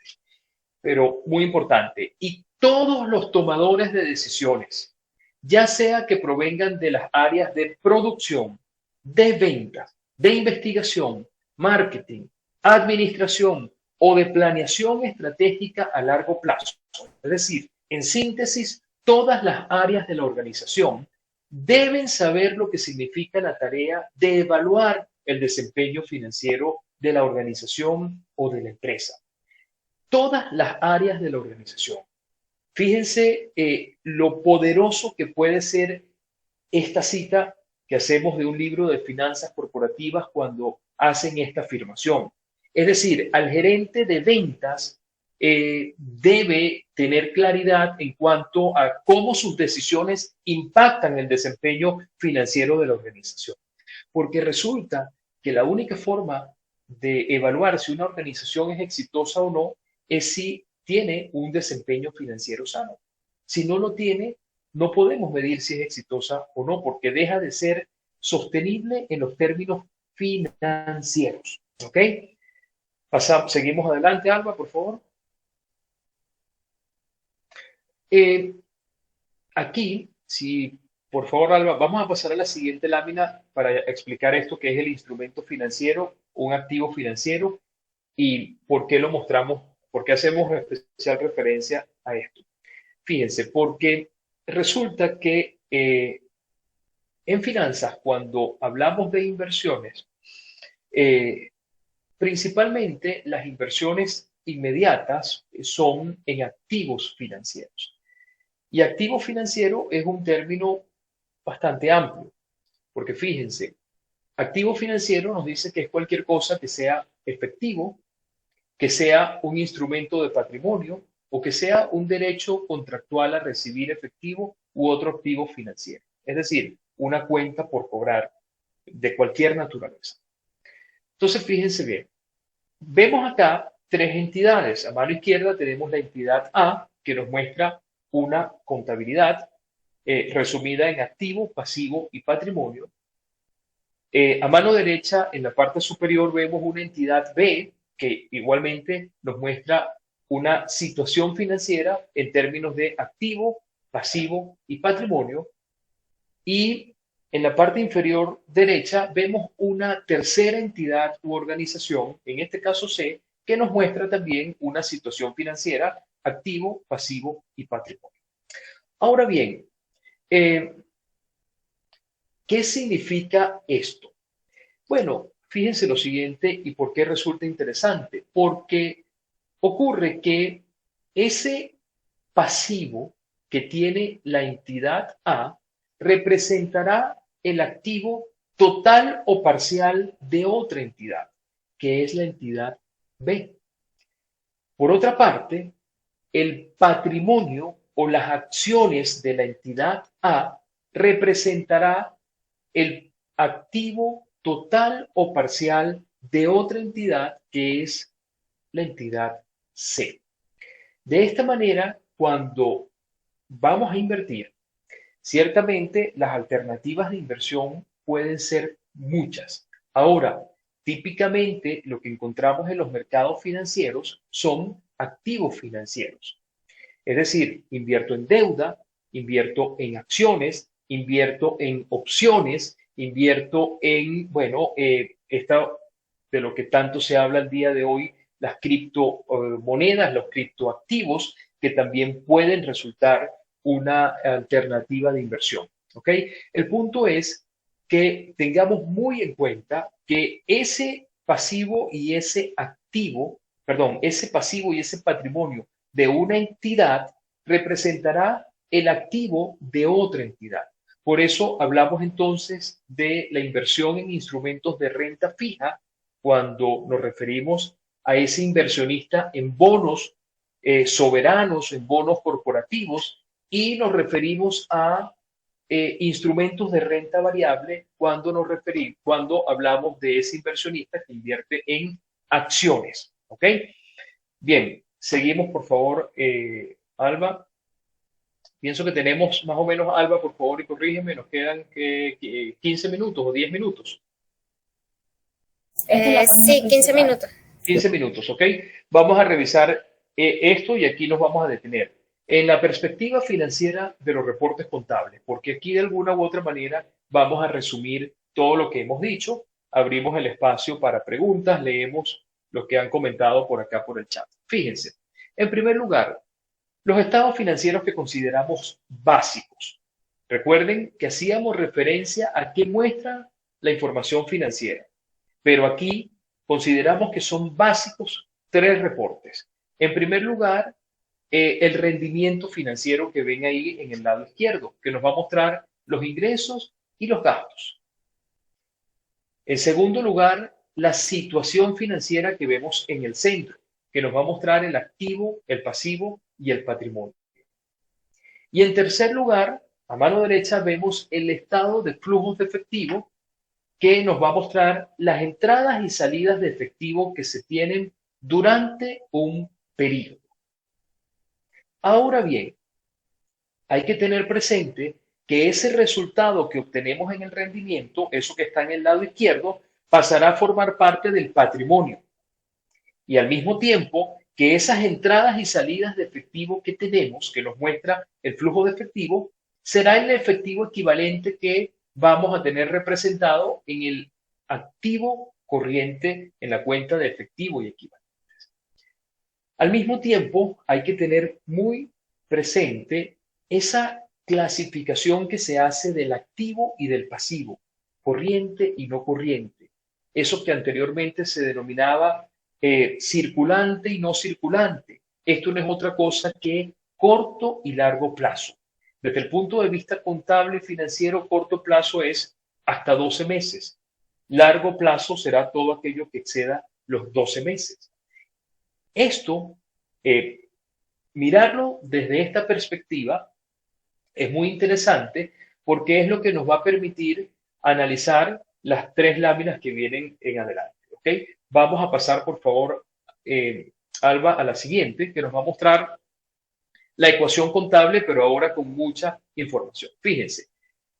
pero muy importante. Y todos los tomadores de decisiones, ya sea que provengan de las áreas de producción, de ventas, de investigación, marketing, administración o de planeación estratégica a largo plazo. Es decir, en síntesis, todas las áreas de la organización deben saber lo que significa la tarea de evaluar el desempeño financiero de la organización o de la empresa. Todas las áreas de la organización. Fíjense lo poderoso que puede ser esta cita que hacemos de un libro de finanzas corporativas cuando hacen esta afirmación. Es decir, al gerente de ventas debe tener claridad en cuanto a cómo sus decisiones impactan el desempeño financiero de la organización. Porque resulta que la única forma de evaluar si una organización es exitosa o no es si tiene un desempeño financiero sano. Si no lo tiene, no podemos medir si es exitosa o no, porque deja de ser sostenible en los términos financieros. ¿Ok? Seguimos adelante, Alba, por favor. Aquí, si por favor, Alba, vamos a pasar a la siguiente lámina para explicar esto que es el instrumento financiero, un activo financiero y por qué lo mostramos, por qué hacemos especial referencia a esto. Fíjense, porque resulta que en finanzas, cuando hablamos de inversiones, eh, principalmente las inversiones inmediatas son en activos financieros. Y activo financiero es un término bastante amplio, porque fíjense, activo financiero nos dice que es cualquier cosa que sea efectivo, que sea un instrumento de patrimonio o que sea un derecho contractual a recibir efectivo u otro activo financiero. Es decir, una cuenta por cobrar de cualquier naturaleza. Entonces, fíjense bien, vemos acá tres entidades. A mano izquierda tenemos la entidad A, que nos muestra una contabilidad resumida en activo, pasivo y patrimonio. A mano derecha, en la parte superior, vemos una entidad B, que igualmente nos muestra una situación financiera en términos de activo, pasivo y patrimonio. Y en la parte inferior derecha vemos una tercera entidad u organización, en este caso C, que nos muestra también una situación financiera, activo, pasivo y patrimonio. Ahora bien, eh, ¿qué significa esto? Bueno, fíjense lo siguiente y por qué resulta interesante. Porque ocurre que ese pasivo que tiene la entidad A representará el activo total o parcial de otra entidad, que es la entidad B. Por otra parte, el patrimonio o las acciones de la entidad A representará el activo total o parcial de otra entidad que es la entidad C. De esta manera, cuando vamos a invertir, ciertamente las alternativas de inversión pueden ser muchas. Ahora, típicamente lo que encontramos en los mercados financieros son activos financieros. Es decir, invierto en deuda, invierto en acciones, invierto en opciones, invierto en, bueno, de lo que tanto se habla el día de hoy, las criptomonedas, los criptoactivos, que también pueden resultar una alternativa de inversión. ¿Ok? El punto es que tengamos muy en cuenta que ese pasivo y ese activo, perdón, ese pasivo y ese patrimonio de una entidad representará el activo de otra entidad. Por eso hablamos entonces de la inversión en instrumentos de renta fija cuando nos referimos a ese inversionista en bonos soberanos, en bonos corporativos, y nos referimos a instrumentos de renta variable cuando hablamos de ese inversionista que invierte en acciones. ¿Ok? Bien, seguimos por favor, Alba. Pienso que tenemos más o menos, Alba, por favor, y corrígeme, nos quedan 15 minutos o 10 minutos. Sí, 15 minutos. 15 minutos, ¿ok? Vamos a revisar esto y aquí nos vamos a detener. En la perspectiva financiera de los reportes contables, porque aquí de alguna u otra manera vamos a resumir todo lo que hemos dicho, abrimos el espacio para preguntas, leemos lo que han comentado por acá por el chat. Fíjense, en primer lugar, los estados financieros que consideramos básicos. Recuerden que hacíamos referencia a qué muestra la información financiera, pero aquí consideramos que son básicos tres reportes. En primer lugar, el rendimiento financiero que ven ahí en el lado izquierdo, que nos va a mostrar los ingresos y los gastos. En segundo lugar, la situación financiera que vemos en el centro, que nos va a mostrar el activo, el pasivo y el patrimonio. Y en tercer lugar, a mano derecha vemos el estado de flujos de efectivo, que nos va a mostrar las entradas y salidas de efectivo que se tienen durante un periodo. Ahora bien, hay que tener presente que ese resultado que obtenemos en el rendimiento, eso que está en el lado izquierdo, pasará a formar parte del patrimonio. Y al mismo tiempo que esas entradas y salidas de efectivo que tenemos, que nos muestra el flujo de efectivo, será el efectivo equivalente que vamos a tener representado en el activo corriente en la cuenta de efectivo y equivalentes. Al mismo tiempo, hay que tener muy presente esa clasificación que se hace del activo y del pasivo, corriente y no corriente. Eso que anteriormente se denominaba circulante y no circulante. Esto no es otra cosa que corto y largo plazo. Desde el punto de vista contable y financiero, corto plazo es hasta 12 meses. Largo plazo será todo aquello que exceda los 12 meses. Esto, mirarlo desde esta perspectiva, es muy interesante porque es lo que nos va a permitir analizar las tres láminas que vienen en adelante. ¿Ok? Vamos a pasar, por favor, Alba, a la siguiente, que nos va a mostrar la ecuación contable, pero ahora con mucha información. Fíjense,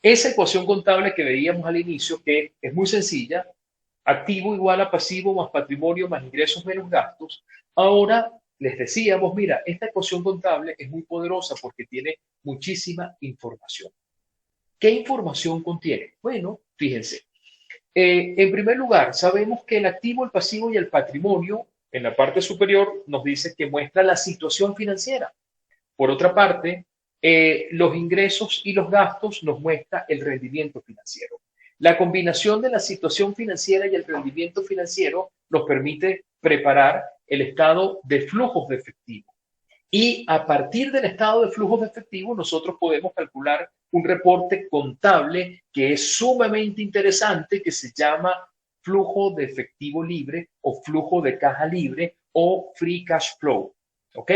esa ecuación contable que veíamos al inicio, que es muy sencilla, activo igual a pasivo más patrimonio más ingresos menos gastos, ahora les decíamos, mira, esta ecuación contable es muy poderosa porque tiene muchísima información. ¿Qué información contiene? Bueno, fíjense. En primer lugar, sabemos que el activo, el pasivo y el patrimonio en la parte superior nos dice que muestra la situación financiera. Por otra parte, los ingresos y los gastos nos muestra el rendimiento financiero. La combinación de la situación financiera y el rendimiento financiero nos permite preparar el estado de flujos de efectivo. Y a partir del estado de flujos de efectivo, nosotros podemos calcular un reporte contable que es sumamente interesante, que se llama flujo de efectivo libre o flujo de caja libre o free cash flow. ¿Ok?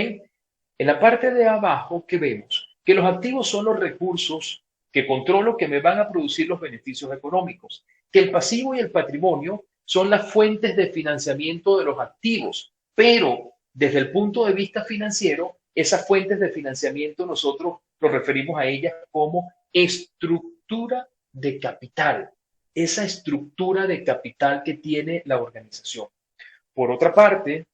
En la parte de abajo, ¿qué vemos? Que los activos son los recursos que controlo que me van a producir los beneficios económicos, que el pasivo y el patrimonio son las fuentes de financiamiento de los activos, pero desde el punto de vista financiero, esas fuentes de financiamiento nosotros nos referimos a ellas como estructura de capital, esa estructura de capital que tiene la organización. Por otra parte,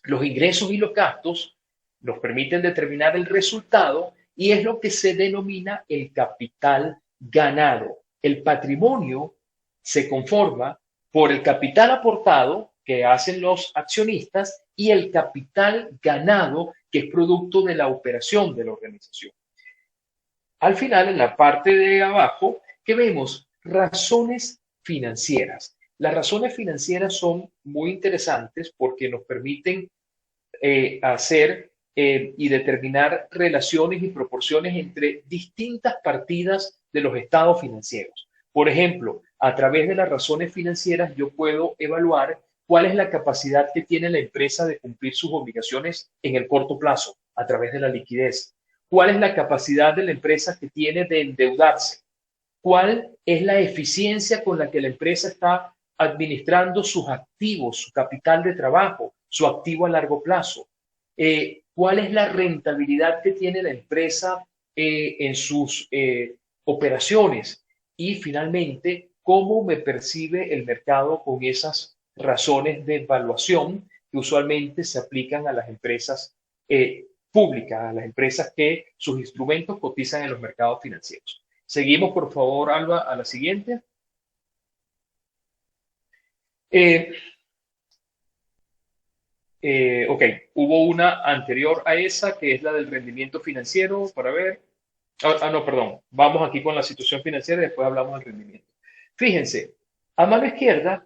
los ingresos y los gastos nos permiten determinar el resultado y es lo que se denomina el capital ganado. El patrimonio se conforma por el capital aportado que hacen los accionistas y el capital ganado que es producto de la operación de la organización. Al final, en la parte de abajo, ¿qué vemos? Razones financieras. Las razones financieras son muy interesantes porque nos permiten hacer y determinar relaciones y proporciones entre distintas partidas de los estados financieros. Por ejemplo, a través de las razones financieras yo puedo evaluar cuál es la capacidad que tiene la empresa de cumplir sus obligaciones en el corto plazo a través de la liquidez. ¿Cuál es la capacidad de la empresa que tiene de endeudarse? ¿Cuál es la eficiencia con la que la empresa está administrando sus activos, su capital de trabajo, su activo a largo plazo? ¿Cuál es la rentabilidad que tiene la empresa en sus operaciones? Y finalmente, ¿cómo me percibe el mercado con esas razones de evaluación que usualmente se aplican a las empresas públicas, a las empresas que sus instrumentos cotizan en los mercados financieros? Seguimos, por favor, Alba, a la siguiente. Ok, hubo una anterior a esa, que es la del rendimiento financiero, para ver. No, perdón. Vamos aquí con la situación financiera y después hablamos del rendimiento. Fíjense, a mano izquierda,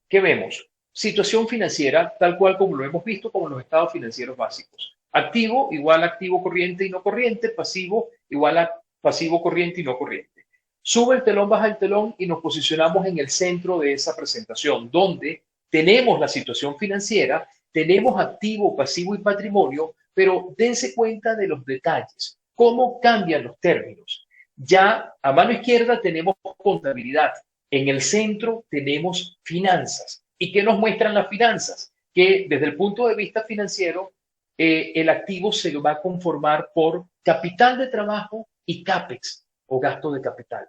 ¿qué vemos? Situación financiera, tal cual como lo hemos visto, como los estados financieros básicos. Activo igual a activo corriente y no corriente, pasivo igual a pasivo corriente y no corriente. Sube el telón, baja el telón y nos posicionamos en el centro de esa presentación, donde tenemos la situación financiera, tenemos activo, pasivo y patrimonio, pero dense cuenta de los detalles, cómo cambian los términos. Ya a mano izquierda tenemos contabilidad, en el centro tenemos finanzas. ¿Y qué nos muestran las finanzas? Que desde el punto de vista financiero, el activo se va a conformar por capital de trabajo y CAPEX o gasto de capital.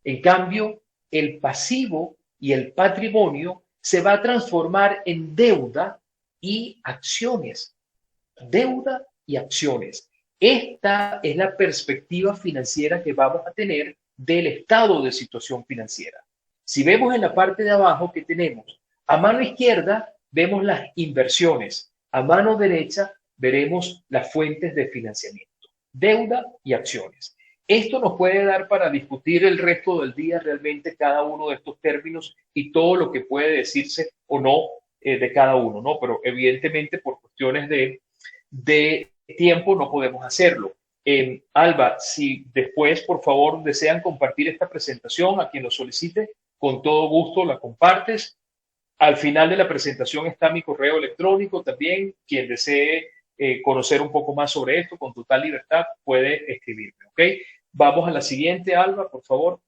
En cambio, el pasivo y el patrimonio se va a transformar en deuda y acciones. Deuda y acciones. Esta es la perspectiva financiera que vamos a tener del estado de situación financiera. Si vemos en la parte de abajo que tenemos, a mano izquierda vemos las inversiones, a mano derecha veremos las fuentes de financiamiento. deuda y acciones. Esto nos puede dar para discutir el resto del día realmente cada uno de estos términos y todo lo que puede decirse o no de cada uno, ¿no? Pero evidentemente por cuestiones de tiempo no podemos hacerlo. Alba, si después, por favor, desean compartir esta presentación a quien lo solicite, con todo gusto la compartes. Al final de la presentación está mi correo electrónico también. Quien desee conocer un poco más sobre esto, con total libertad, puede escribirme, ¿ok? Vamos a la siguiente, Alba, por favor.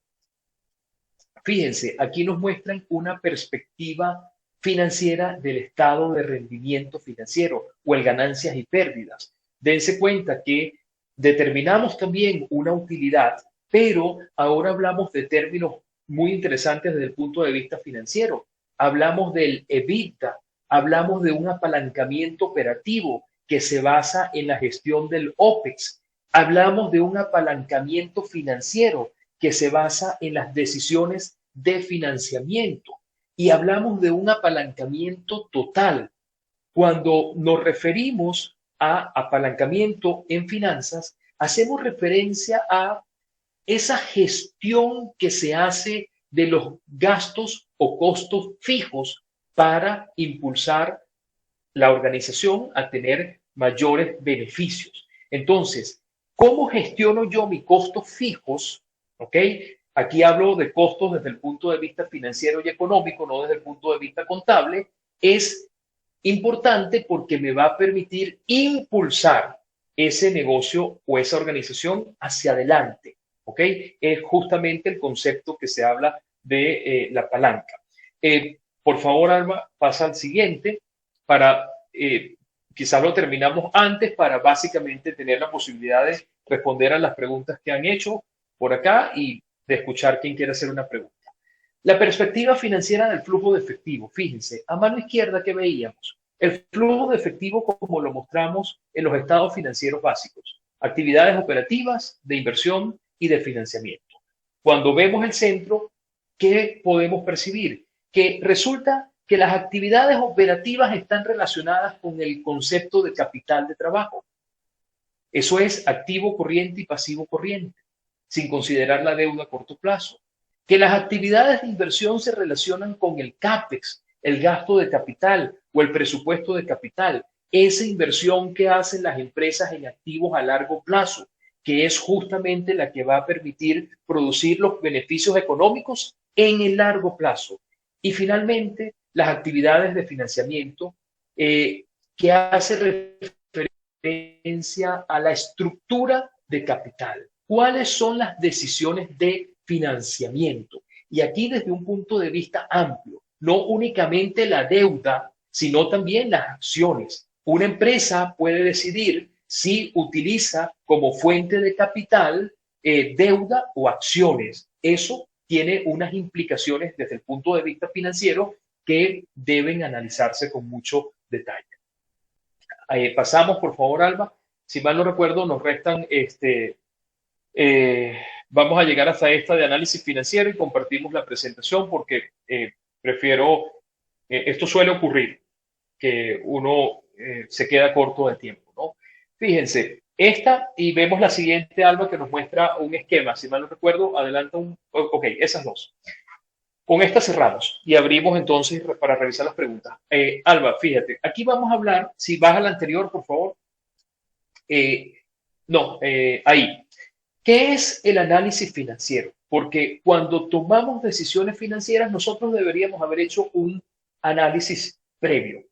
Fíjense, aquí nos muestran una perspectiva financiera del estado de rendimiento financiero o el ganancias y pérdidas. Dense cuenta que determinamos también una utilidad, pero ahora hablamos de términos muy interesantes desde el punto de vista financiero. Hablamos del EBITDA, hablamos de un apalancamiento operativo que se basa en la gestión del OPEX. Hablamos de un apalancamiento financiero que se basa en las decisiones de financiamiento. Y hablamos de un apalancamiento total. Cuando nos referimos a apalancamiento en finanzas, hacemos referencia a esa gestión que se hace de los gastos o costos fijos para impulsar la organización a tener mayores beneficios. Entonces, ¿cómo gestiono yo mis costos fijos? ¿Ok? Aquí hablo de costos desde el punto de vista financiero y económico, no desde el punto de vista contable. Es importante porque me va a permitir impulsar ese negocio o esa organización hacia adelante. ¿Ok? Es justamente el concepto que se habla de la palanca. Por favor, Alma, pasa al siguiente para, quizás lo terminamos antes para básicamente tener la posibilidad de responder a las preguntas que han hecho por acá y de escuchar quien quiera hacer una pregunta. La perspectiva financiera del flujo de efectivo. Fíjense, a mano izquierda que veíamos, el flujo de efectivo como lo mostramos en los estados financieros básicos, actividades operativas, de inversión y de financiamiento. Cuando vemos el centro, ¿qué podemos percibir? Que resulta que las actividades operativas están relacionadas con el concepto de capital de trabajo. Eso es activo corriente y pasivo corriente, sin considerar la deuda a corto plazo. Que las actividades de inversión se relacionan con el CAPEX, el gasto de capital o el presupuesto de capital, esa inversión que hacen las empresas en activos a largo plazo, que es justamente la que va a permitir producir los beneficios económicos en el largo plazo. Y finalmente, las actividades de financiamiento que hace referencia a la estructura de capital. ¿Cuáles son las decisiones de financiamiento? Y aquí desde un punto de vista amplio, no únicamente la deuda, sino también las acciones. Una empresa puede decidir si utiliza como fuente de capital deuda o acciones. Eso tiene unas implicaciones desde el punto de vista financiero que deben analizarse con mucho detalle. Pasamos, por favor, Alba. Si mal no recuerdo, nos restan, vamos a llegar hasta esta de análisis financiero y compartimos la presentación porque prefiero, esto suele ocurrir, que uno se queda corto de tiempo, ¿no? Fíjense, esta y vemos la siguiente, Alba, que nos muestra un esquema. Si mal no recuerdo, adelanta un... Ok, esas dos. Con esta cerramos y abrimos entonces para revisar las preguntas. Alba, fíjate, aquí vamos a hablar, si vas al anterior, por favor. Ahí. ¿Qué es el análisis financiero? Porque cuando tomamos decisiones financieras, nosotros deberíamos haber hecho un análisis previo.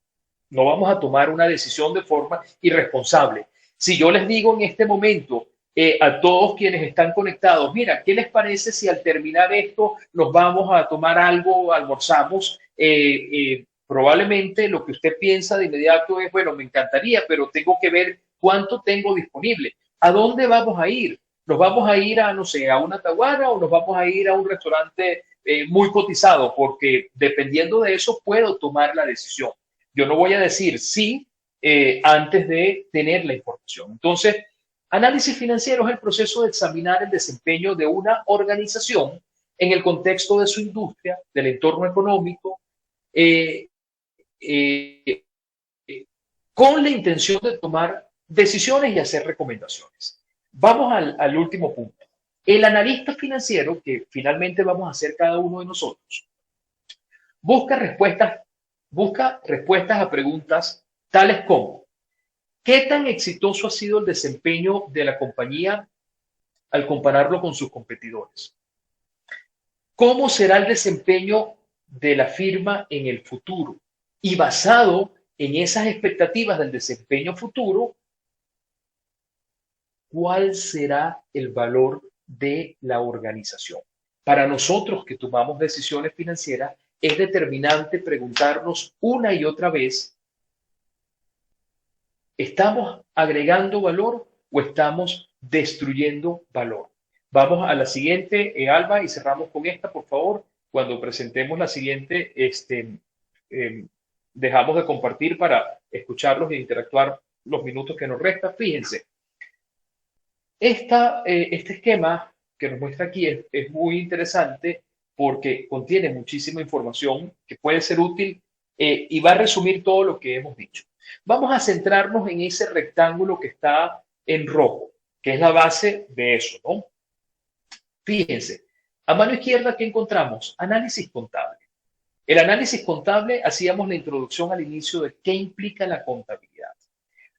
No vamos a tomar una decisión de forma irresponsable. Si yo les digo en este momento a todos quienes están conectados, mira, ¿qué les parece si al terminar esto nos vamos a tomar algo, almorzamos? Probablemente lo que usted piensa de inmediato es, bueno, me encantaría, pero tengo que ver cuánto tengo disponible. ¿A dónde vamos a ir? ¿Nos vamos a ir a, no sé, a una taguara o nos vamos a ir a un restaurante muy cotizado? Porque dependiendo de eso puedo tomar la decisión. Yo no voy a decir sí antes de tener la información. Entonces, análisis financiero es el proceso de examinar el desempeño de una organización en el contexto de su industria, del entorno económico, con la intención de tomar decisiones y hacer recomendaciones. Vamos al último punto. El analista financiero, que finalmente vamos a hacer cada uno de nosotros, busca respuestas, busca respuestas a preguntas tales como: ¿qué tan exitoso ha sido el desempeño de la compañía al compararlo con sus competidores? ¿Cómo será el desempeño de la firma en el futuro? Y basado en esas expectativas del desempeño futuro, ¿cuál será el valor de la organización? Para nosotros que tomamos decisiones financieras, es determinante preguntarnos una y otra vez: ¿estamos agregando valor o estamos destruyendo valor? Vamos a la siguiente, Alba, y cerramos con esta, por favor. Cuando presentemos la siguiente, eh, dejamos de compartir para escucharlos e interactuar los minutos que nos restan. Fíjense, este esquema que nos muestra aquí es muy interesante porque contiene muchísima información que puede ser útil, y va a resumir todo lo que hemos dicho. Vamos a centrarnos en ese rectángulo que está en rojo, que es la base de eso, ¿no? Fíjense, a mano izquierda, ¿qué encontramos? Análisis contable. El análisis contable, hacíamos la introducción al inicio de qué implica la contabilidad.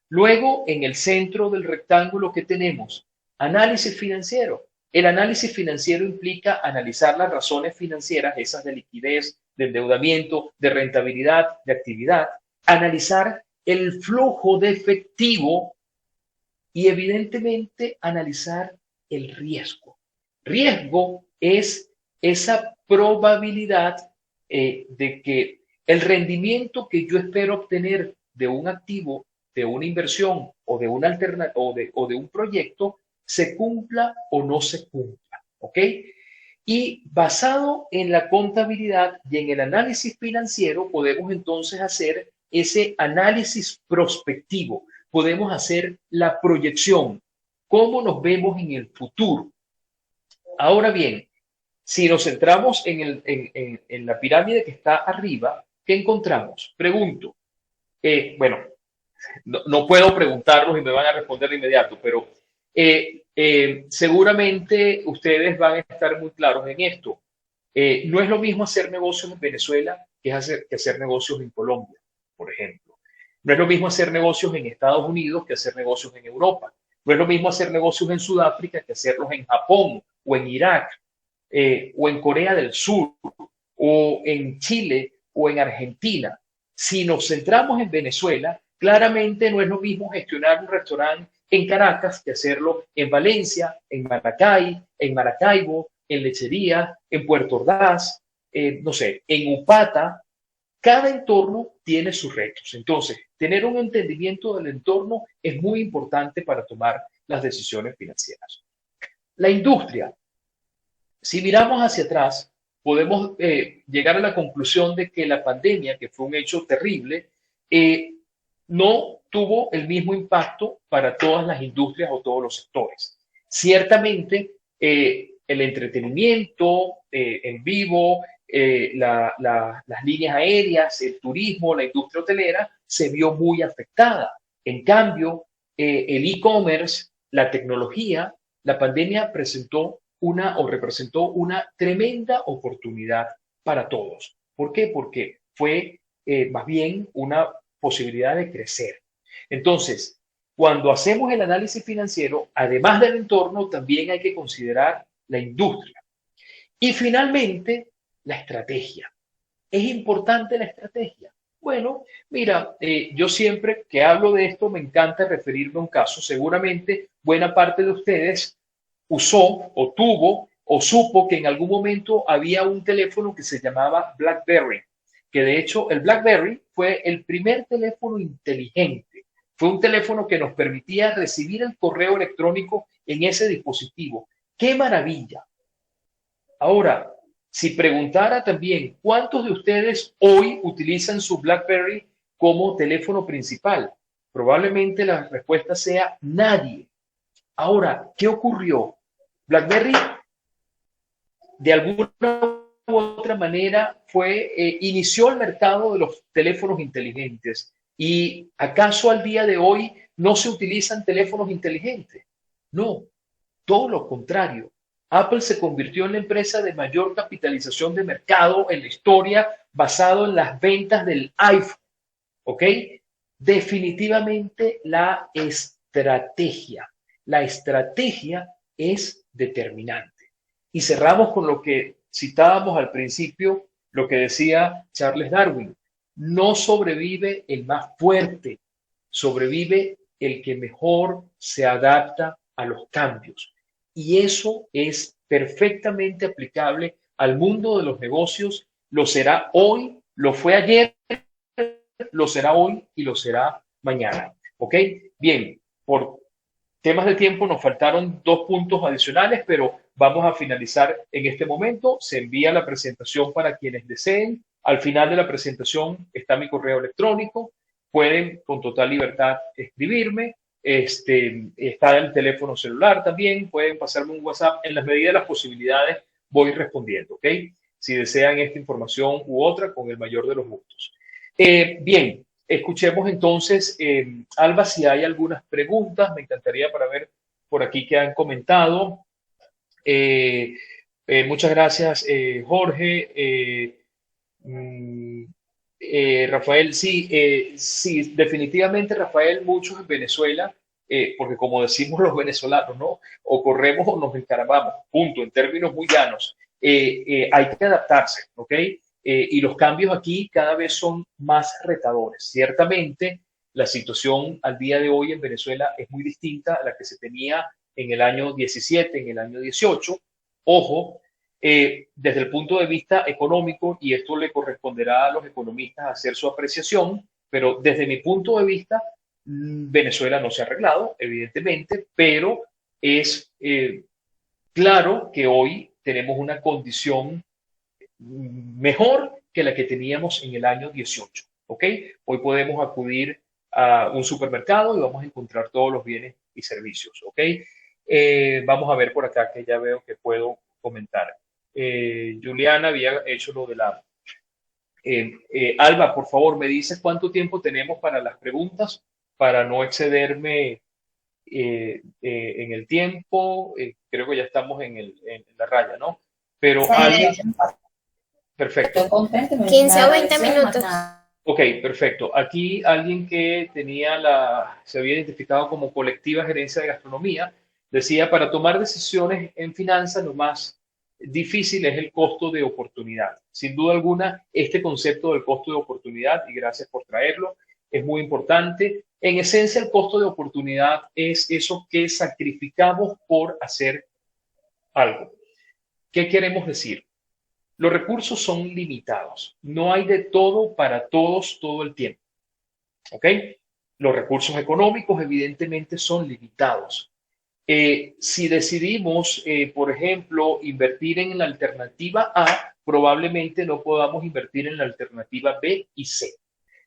Luego, en el centro del rectángulo, ¿qué tenemos? Análisis financiero. El análisis financiero implica analizar las razones financieras, esas de liquidez, de endeudamiento, de rentabilidad, de actividad, analizar el flujo de efectivo y evidentemente analizar el riesgo. Riesgo es esa probabilidad de que el rendimiento que yo espero obtener de un activo, de una inversión o de una o de un proyecto se cumpla o no se cumpla, ¿ok? Y basado en la contabilidad y en el análisis financiero podemos entonces hacer ese análisis prospectivo, podemos hacer la proyección, cómo nos vemos en el futuro. Ahora bien, si nos centramos en la pirámide que está arriba, ¿qué encontramos? Pregunto. Bueno, no puedo preguntarlos y me van a responder de inmediato, pero seguramente ustedes van a estar muy claros en esto. No es lo mismo hacer negocios en Venezuela que hacer negocios en Colombia, por ejemplo. No es lo mismo hacer negocios en Estados Unidos que hacer negocios en Europa. No es lo mismo hacer negocios en Sudáfrica que hacerlos en Japón o en Irak, o en Corea del Sur o en Chile o en Argentina. Si nos centramos en Venezuela, claramente no es lo mismo gestionar un restaurante en Caracas que hacerlo en Valencia, en Maracay, en Maracaibo, en Lechería, en Puerto Ordaz, no sé, en Upata. Cada entorno tiene sus retos. Entonces, tener un entendimiento del entorno es muy importante para tomar las decisiones financieras. La industria. Si miramos hacia atrás, podemos llegar a la conclusión de que la pandemia, que fue un hecho terrible, no tuvo el mismo impacto para todas las industrias o todos los sectores. Ciertamente, el entretenimiento en vivo, las líneas aéreas, el turismo, la industria hotelera, se vio muy afectada. En cambio, el e-commerce, la tecnología, la pandemia representó una tremenda oportunidad para todos. ¿Por qué? Porque fue más bien una posibilidad de crecer. Entonces, cuando hacemos el análisis financiero, además del entorno, también hay que considerar la industria. Y finalmente, la estrategia. ¿Es importante la estrategia? Bueno, mira, yo siempre que hablo de esto me encanta referirme a un caso. Seguramente buena parte de ustedes usó o tuvo o supo que en algún momento había un teléfono que se llamaba BlackBerry, que de hecho el BlackBerry fue el primer teléfono inteligente. Fue un teléfono que nos permitía recibir el correo electrónico en ese dispositivo. ¡Qué maravilla! Ahora, si preguntara también cuántos de ustedes hoy utilizan su BlackBerry como teléfono principal, probablemente la respuesta sea nadie. Ahora, ¿qué ocurrió? BlackBerry, de alguna u otra manera, inició el mercado de los teléfonos inteligentes. ¿Y acaso al día de hoy no se utilizan teléfonos inteligentes? No, todo lo contrario. Apple se convirtió en la empresa de mayor capitalización de mercado en la historia basado en las ventas del iPhone. ¿Ok? Definitivamente la estrategia. La estrategia es determinante. Y cerramos con lo que citábamos al principio, lo que decía Charles Darwin. No sobrevive el más fuerte, sobrevive el que mejor se adapta a los cambios. Y eso es perfectamente aplicable al mundo de los negocios. Lo será hoy, lo fue ayer, lo será hoy y lo será mañana. ¿Ok? Bien, por temas de tiempo nos faltaron 2 puntos adicionales, pero vamos a finalizar en este momento. Se envía la presentación para quienes deseen. Al final de la presentación está mi correo electrónico. Pueden con total libertad escribirme. Está el teléfono celular también. Pueden pasarme un WhatsApp. En la medida de las posibilidades voy respondiendo. ¿Ok? Si desean esta información u otra, con el mayor de los gustos. Bien, escuchemos entonces, Alba, si hay algunas preguntas, me encantaría para ver por aquí que han comentado. Muchas gracias, Jorge. Mm, Rafael, sí, sí, definitivamente, Rafael, muchos en Venezuela, porque como decimos los venezolanos, ¿no? O corremos o nos encaramamos, punto, en términos muy llanos. Hay que adaptarse, ¿ok? Y los cambios aquí cada vez son más retadores. Ciertamente, la situación al día de hoy en Venezuela es muy distinta a la que se tenía en el año 17, en el año 18. Ojo, desde el punto de vista económico, y esto le corresponderá a los economistas hacer su apreciación, pero desde mi punto de vista, Venezuela no se ha arreglado, evidentemente, pero es claro que hoy tenemos una condición mejor que la que teníamos en el año 18. ¿Ok? Hoy podemos acudir a un supermercado y vamos a encontrar todos los bienes y servicios. ¿Ok? Vamos a ver por acá que ya veo que puedo comentar. Juliana había hecho lo de la... Alba, por favor, me dices cuánto tiempo tenemos para las preguntas para no excederme en el tiempo. Creo que ya estamos en la raya, ¿no? Pero alguien... Perfecto. 15 o 20 minutos. Ok, perfecto. Aquí alguien que se había identificado como colectiva gerencia de gastronomía, decía, para tomar decisiones en finanzas, lo más difícil es el costo de oportunidad. Sin duda alguna, este concepto del costo de oportunidad, y gracias por traerlo, es muy importante. En esencia, el costo de oportunidad es eso que sacrificamos por hacer algo. ¿Qué queremos decir? Los recursos son limitados. No hay de todo para todos todo el tiempo. ¿Ok? Los recursos económicos evidentemente son limitados. Si decidimos, por ejemplo, invertir en la alternativa A, probablemente no podamos invertir en la alternativa B y C.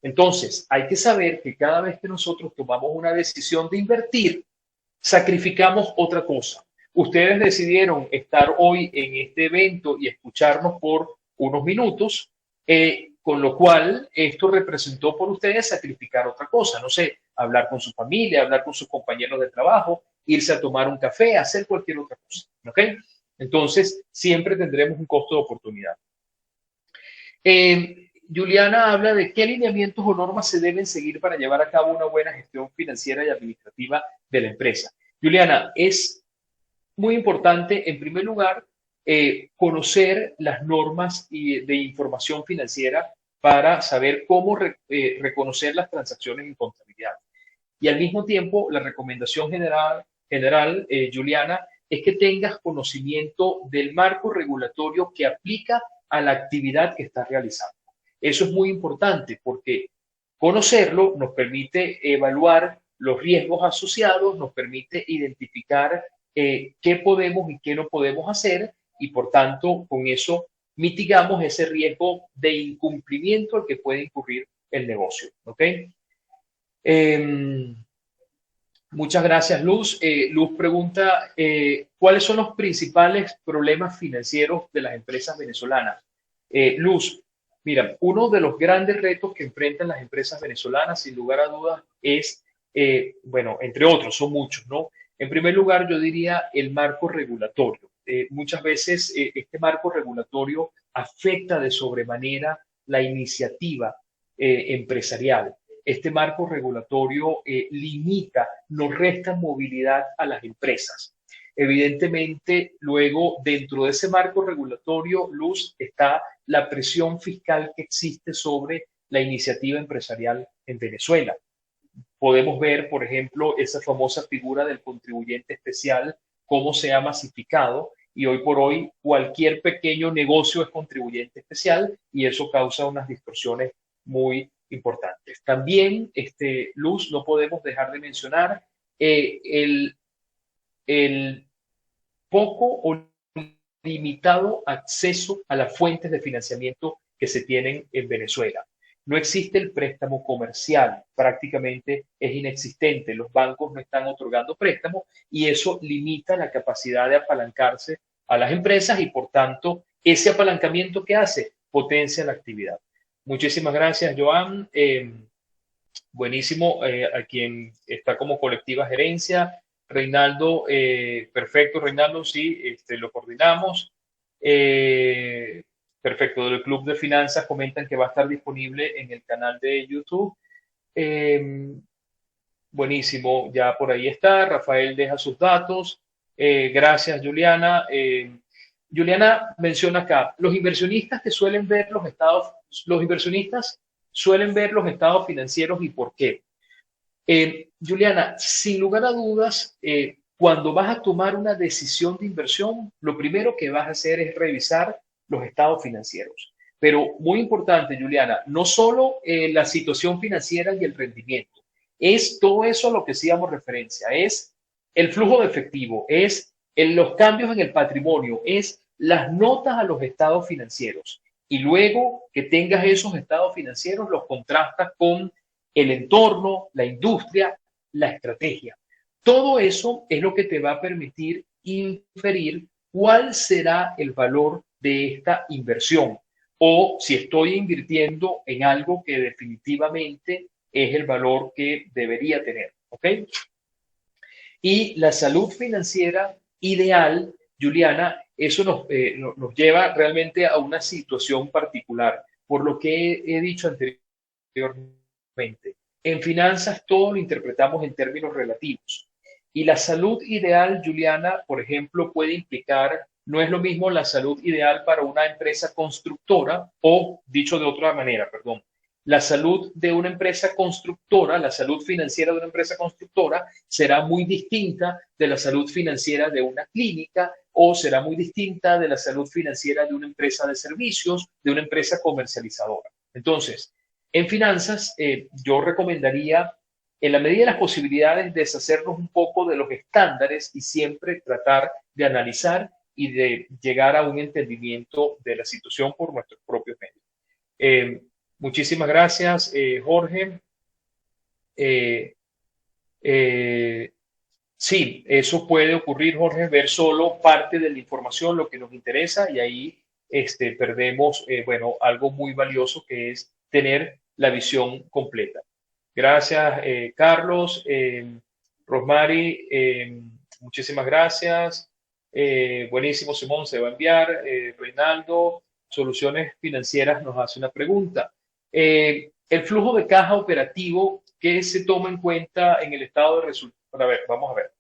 Entonces, hay que saber que cada vez que nosotros tomamos una decisión de invertir, sacrificamos otra cosa. Ustedes decidieron estar hoy en este evento y escucharnos por unos minutos, con lo cual esto representó por ustedes sacrificar otra cosa, no sé, hablar con su familia, hablar con sus compañeros de trabajo, irse a tomar un café, hacer cualquier otra cosa, ¿ok? Entonces, siempre tendremos un costo de oportunidad. Juliana habla de qué lineamientos o normas se deben seguir para llevar a cabo una buena gestión financiera y administrativa de la empresa. Juliana, es muy importante, en primer lugar, conocer las normas de información financiera para saber cómo reconocer las transacciones en contabilidad. Y al mismo tiempo, la recomendación general, Juliana, es que tengas conocimiento del marco regulatorio que aplica a la actividad que estás realizando. Eso es muy importante porque conocerlo nos permite evaluar los riesgos asociados, nos permite identificar qué podemos y qué no podemos hacer y por tanto con eso mitigamos ese riesgo de incumplimiento al que puede incurrir el negocio. ¿Ok? Muchas gracias, Luz. Luz pregunta, ¿cuáles son los principales problemas financieros de las empresas venezolanas? Luz, mira, uno de los grandes retos que enfrentan las empresas venezolanas, sin lugar a dudas, es, bueno, entre otros, son muchos, ¿no? En primer lugar, yo diría el marco regulatorio. Muchas veces este marco regulatorio afecta de sobremanera la iniciativa empresarial. Este marco regulatorio limita, nos resta movilidad a las empresas. Evidentemente, luego, dentro de ese marco regulatorio, Luz, está la presión fiscal que existe sobre la iniciativa empresarial en Venezuela. Podemos ver, por ejemplo, esa famosa figura del contribuyente especial, cómo se ha masificado y hoy por hoy cualquier pequeño negocio es contribuyente especial y eso causa unas distorsiones muy importantes. También, Luz, no podemos dejar de mencionar el poco o limitado acceso a las fuentes de financiamiento que se tienen en Venezuela. No existe el préstamo comercial, prácticamente es inexistente. Los bancos no están otorgando préstamos y eso limita la capacidad de apalancarse a las empresas y por tanto ese apalancamiento que hace potencia la actividad. Muchísimas gracias, Joan. Buenísimo, a quien está como colectiva gerencia. Reinaldo, perfecto, Reinaldo, sí, lo coordinamos. Perfecto, del Club de Finanzas comentan que va a estar disponible en el canal de YouTube. Buenísimo, ya por ahí está. Rafael deja sus datos. Gracias, Juliana. Juliana menciona acá, los inversionistas suelen ver los estados financieros y por qué. Juliana, sin lugar a dudas, cuando vas a tomar una decisión de inversión, lo primero que vas a hacer es revisar los estados financieros. Pero muy importante, Juliana, no solo la situación financiera y el rendimiento, es todo eso a lo que sí damos referencia, es el flujo de efectivo, es los cambios en el patrimonio, es las notas a los estados financieros. Y luego que tengas esos estados financieros, los contrastas con el entorno, la industria, la estrategia. Todo eso es lo que te va a permitir inferir cuál será el valor de esta inversión o si estoy invirtiendo en algo que definitivamente es el valor que debería tener. ¿Ok? Y la salud financiera ideal, Juliana, eso nos lleva realmente a una situación particular, por lo que he dicho anteriormente. En finanzas todo lo interpretamos en términos relativos. Y la salud ideal, Juliana, por ejemplo, puede implicar, no es lo mismo la salud ideal para una empresa constructora o, dicho de otra manera, perdón, la salud de una empresa constructora, la salud financiera de una empresa constructora será muy distinta de la salud financiera de una clínica o será muy distinta de la salud financiera de una empresa de servicios, de una empresa comercializadora. Entonces, en finanzas, yo recomendaría, en la medida de las posibilidades, deshacernos un poco de los estándares y siempre tratar de analizar y de llegar a un entendimiento de la situación por nuestros propios medios. Muchísimas gracias, Jorge. Sí, eso puede ocurrir, Jorge, ver solo parte de la información, lo que nos interesa, y ahí perdemos, bueno, algo muy valioso que es tener la visión completa. Gracias, Carlos. Rosmary, muchísimas gracias. Buenísimo, Simón, se va a enviar. Reinaldo, Soluciones Financieras nos hace una pregunta. El flujo de caja operativo, ¿qué se toma en cuenta en el estado de resultados? A ver, vamos a ver.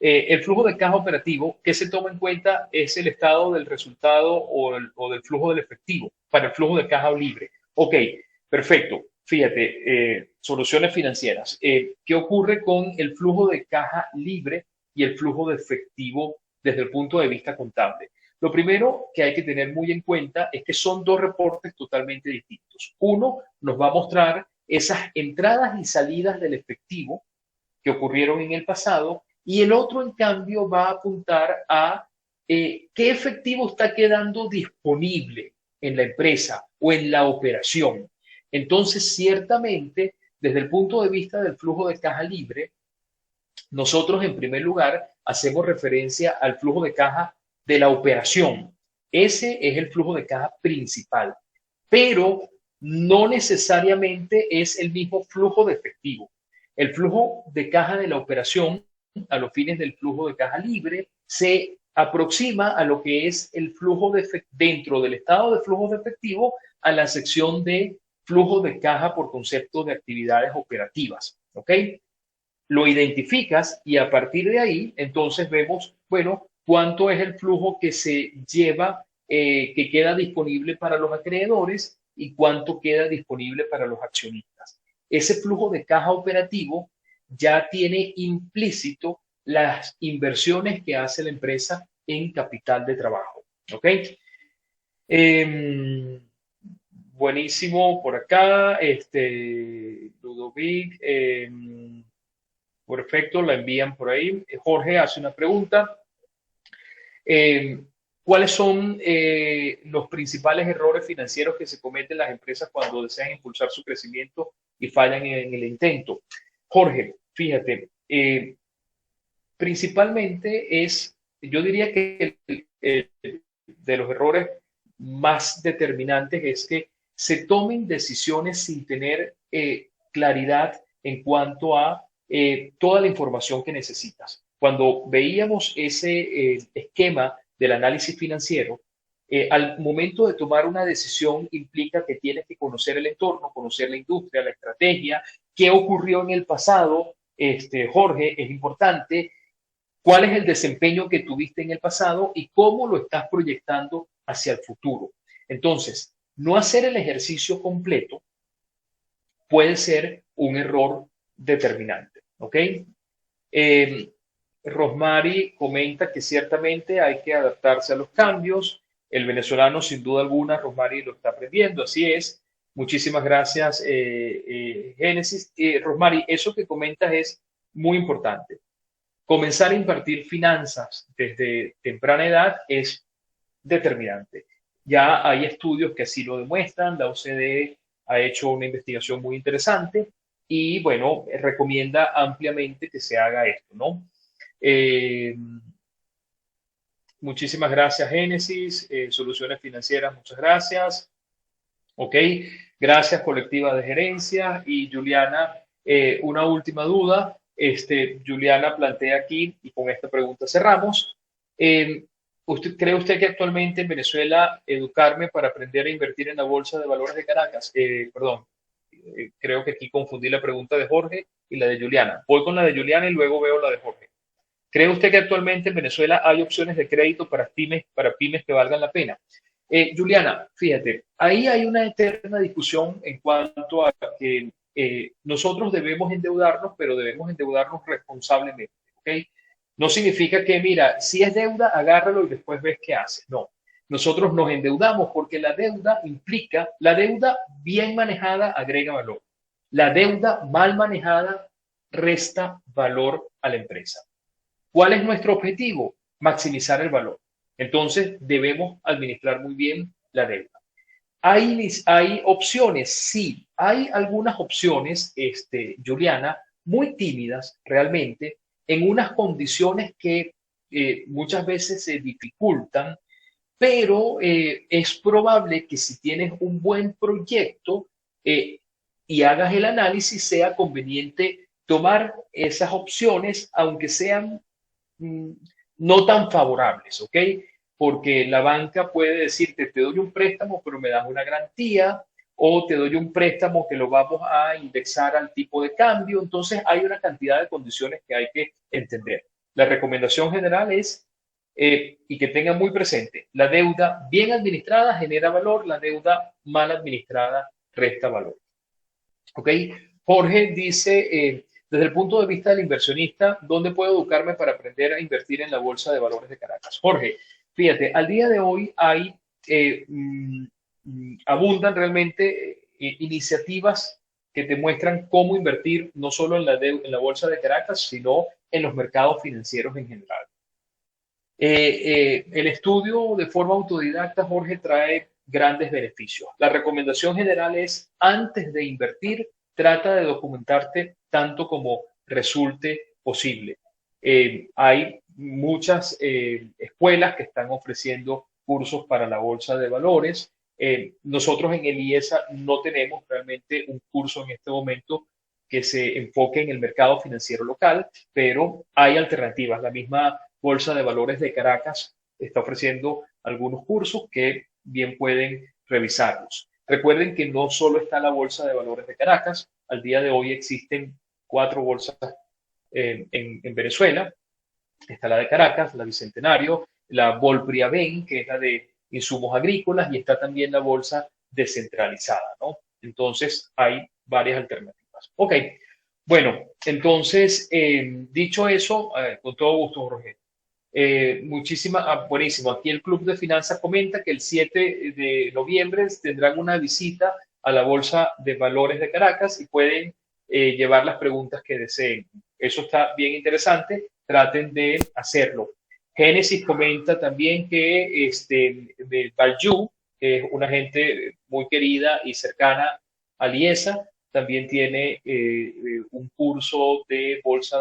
El flujo de caja operativo, ¿qué se toma en cuenta? Es el estado del resultado o del flujo del efectivo para el flujo de caja libre. Ok, perfecto. Fíjate, soluciones financieras. ¿Qué ocurre con el flujo de caja libre y el flujo de efectivo desde el punto de vista contable? Lo primero que hay que tener muy en cuenta es que son dos reportes totalmente distintos. Uno nos va a mostrar esas entradas y salidas del efectivo que ocurrieron en el pasado y el otro, en cambio, va a apuntar a qué efectivo está quedando disponible en la empresa o en la operación. Entonces, ciertamente, desde el punto de vista del flujo de caja libre, nosotros en primer lugar hacemos referencia al flujo de caja de la operación. Ese es el flujo de caja principal, pero no necesariamente es el mismo flujo de efectivo. El flujo de caja de la operación a los fines del flujo de caja libre, se aproxima a lo que es el flujo dentro del estado de flujo de efectivo a la sección de flujo de caja por concepto de actividades operativas. ¿Ok? Lo identificas y a partir de ahí, entonces vemos, bueno, cuánto es el flujo que se lleva, que queda disponible para los acreedores y cuánto queda disponible para los accionistas. Ese flujo de caja operativo ya tiene implícito las inversiones que hace la empresa en capital de trabajo. ¿Ok? Buenísimo por acá, Ludovic. Perfecto, la envían por ahí. Jorge hace una pregunta. Eh, ¿Cuáles son los principales errores financieros que se cometen las empresas cuando desean impulsar su crecimiento y fallan en el intento? Jorge, fíjate, principalmente yo diría que de los errores más determinantes es que se tomen decisiones sin tener claridad en cuanto a toda la información que necesitas. Cuando veíamos ese esquema del análisis financiero, al momento de tomar una decisión implica que tienes que conocer el entorno, conocer la industria, la estrategia, qué ocurrió en el pasado, Jorge, es importante, cuál es el desempeño que tuviste en el pasado y cómo lo estás proyectando hacia el futuro. Entonces, no hacer el ejercicio completo puede ser un error determinante. ¿Ok? Rosmary comenta que ciertamente hay que adaptarse a los cambios. El venezolano, sin duda alguna, Rosmary lo está aprendiendo, así es. Muchísimas gracias, Génesis. Rosmary, eso que comentas es muy importante. Comenzar a invertir finanzas desde temprana edad es determinante. Ya hay estudios que así lo demuestran, la OCDE ha hecho una investigación muy interesante y, bueno, recomienda ampliamente que se haga esto, ¿no? Muchísimas gracias, Génesis. Soluciones financieras, muchas gracias. Ok, gracias, colectiva de gerencia. Y Juliana, una última duda. Juliana plantea aquí, y con esta pregunta cerramos. ¿Cree usted que actualmente en Venezuela educarme para aprender a invertir en la Bolsa de Valores de Caracas? Perdón, creo que aquí confundí la pregunta de Jorge y la de Juliana. Voy con la de Juliana y luego veo la de Jorge. ¿Cree usted que actualmente en Venezuela hay opciones de crédito para pymes que valgan la pena? Juliana, fíjate, ahí hay una eterna discusión en cuanto a que nosotros debemos endeudarnos, pero debemos endeudarnos responsablemente. ¿Ok? No significa que, mira, si es deuda, agárralo y después ves qué haces. No, nosotros nos endeudamos porque la deuda implica, la deuda bien manejada agrega valor. La deuda mal manejada resta valor a la empresa. ¿Cuál es nuestro objetivo? Maximizar el valor. Entonces, debemos administrar muy bien la deuda. ¿Hay opciones? Sí, hay algunas opciones, Juliana, muy tímidas realmente, en unas condiciones que muchas veces se dificultan, pero es probable que si tienes un buen proyecto y hagas el análisis, sea conveniente tomar esas opciones, aunque sean mm, no tan favorables, ¿ok? Porque la banca puede decirte, te doy un préstamo, pero me das una garantía, o te doy un préstamo que lo vamos a indexar al tipo de cambio. Entonces, hay una cantidad de condiciones que hay que entender. La recomendación general es, y que tengan muy presente, la deuda bien administrada genera valor, la deuda mal administrada resta valor. ¿Ok? Jorge dice, desde el punto de vista del inversionista, ¿dónde puedo educarme para aprender a invertir en la Bolsa de Valores de Caracas? Jorge, fíjate, al día de hoy hay, abundan realmente iniciativas que te muestran cómo invertir no solo en la Bolsa de Caracas, sino en los mercados financieros en general. El estudio de forma autodidacta, Jorge, trae grandes beneficios. La recomendación general es, antes de invertir, trata de documentarte tanto como resulte posible. Hay muchas escuelas que están ofreciendo cursos para la bolsa de valores. Nosotros en el IESA no tenemos realmente un curso en este momento que se enfoque en el mercado financiero local, pero hay alternativas. La misma Bolsa de Valores de Caracas está ofreciendo algunos cursos que bien pueden revisarlos. Recuerden que no solo está la Bolsa de Valores de Caracas, al día de hoy existen 4 bolsas en Venezuela. Está la de Caracas, la Bicentenario, la Volpriaven, que es la de insumos agrícolas, y está también la bolsa descentralizada, ¿no? Entonces, hay varias alternativas. Ok, bueno, entonces, dicho eso, con todo gusto, Jorge. Buenísimo. Aquí el Club de Finanzas comenta que el 7 de noviembre tendrán una visita a la Bolsa de Valores de Caracas y pueden llevar las preguntas que deseen. Eso está bien interesante. Traten de hacerlo. Génesis comenta también que de Valju, que es una gente muy querida y cercana a Liesa, también tiene un curso de bolsa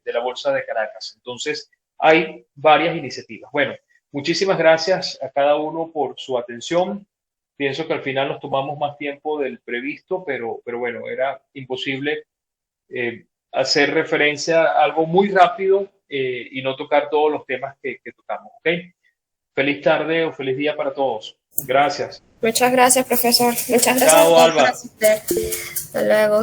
de la Bolsa de Caracas. Entonces, hay varias iniciativas. Bueno, muchísimas gracias a cada uno por su atención. Pienso que al final nos tomamos más tiempo del previsto, pero bueno, era imposible hacer referencia a algo muy rápido y no tocar todos los temas que tocamos. ¿Ok? Feliz tarde o feliz día para todos. Gracias. Muchas gracias, profesor. Muchas gracias a Chao, todos por Alba. asistir. Hasta luego.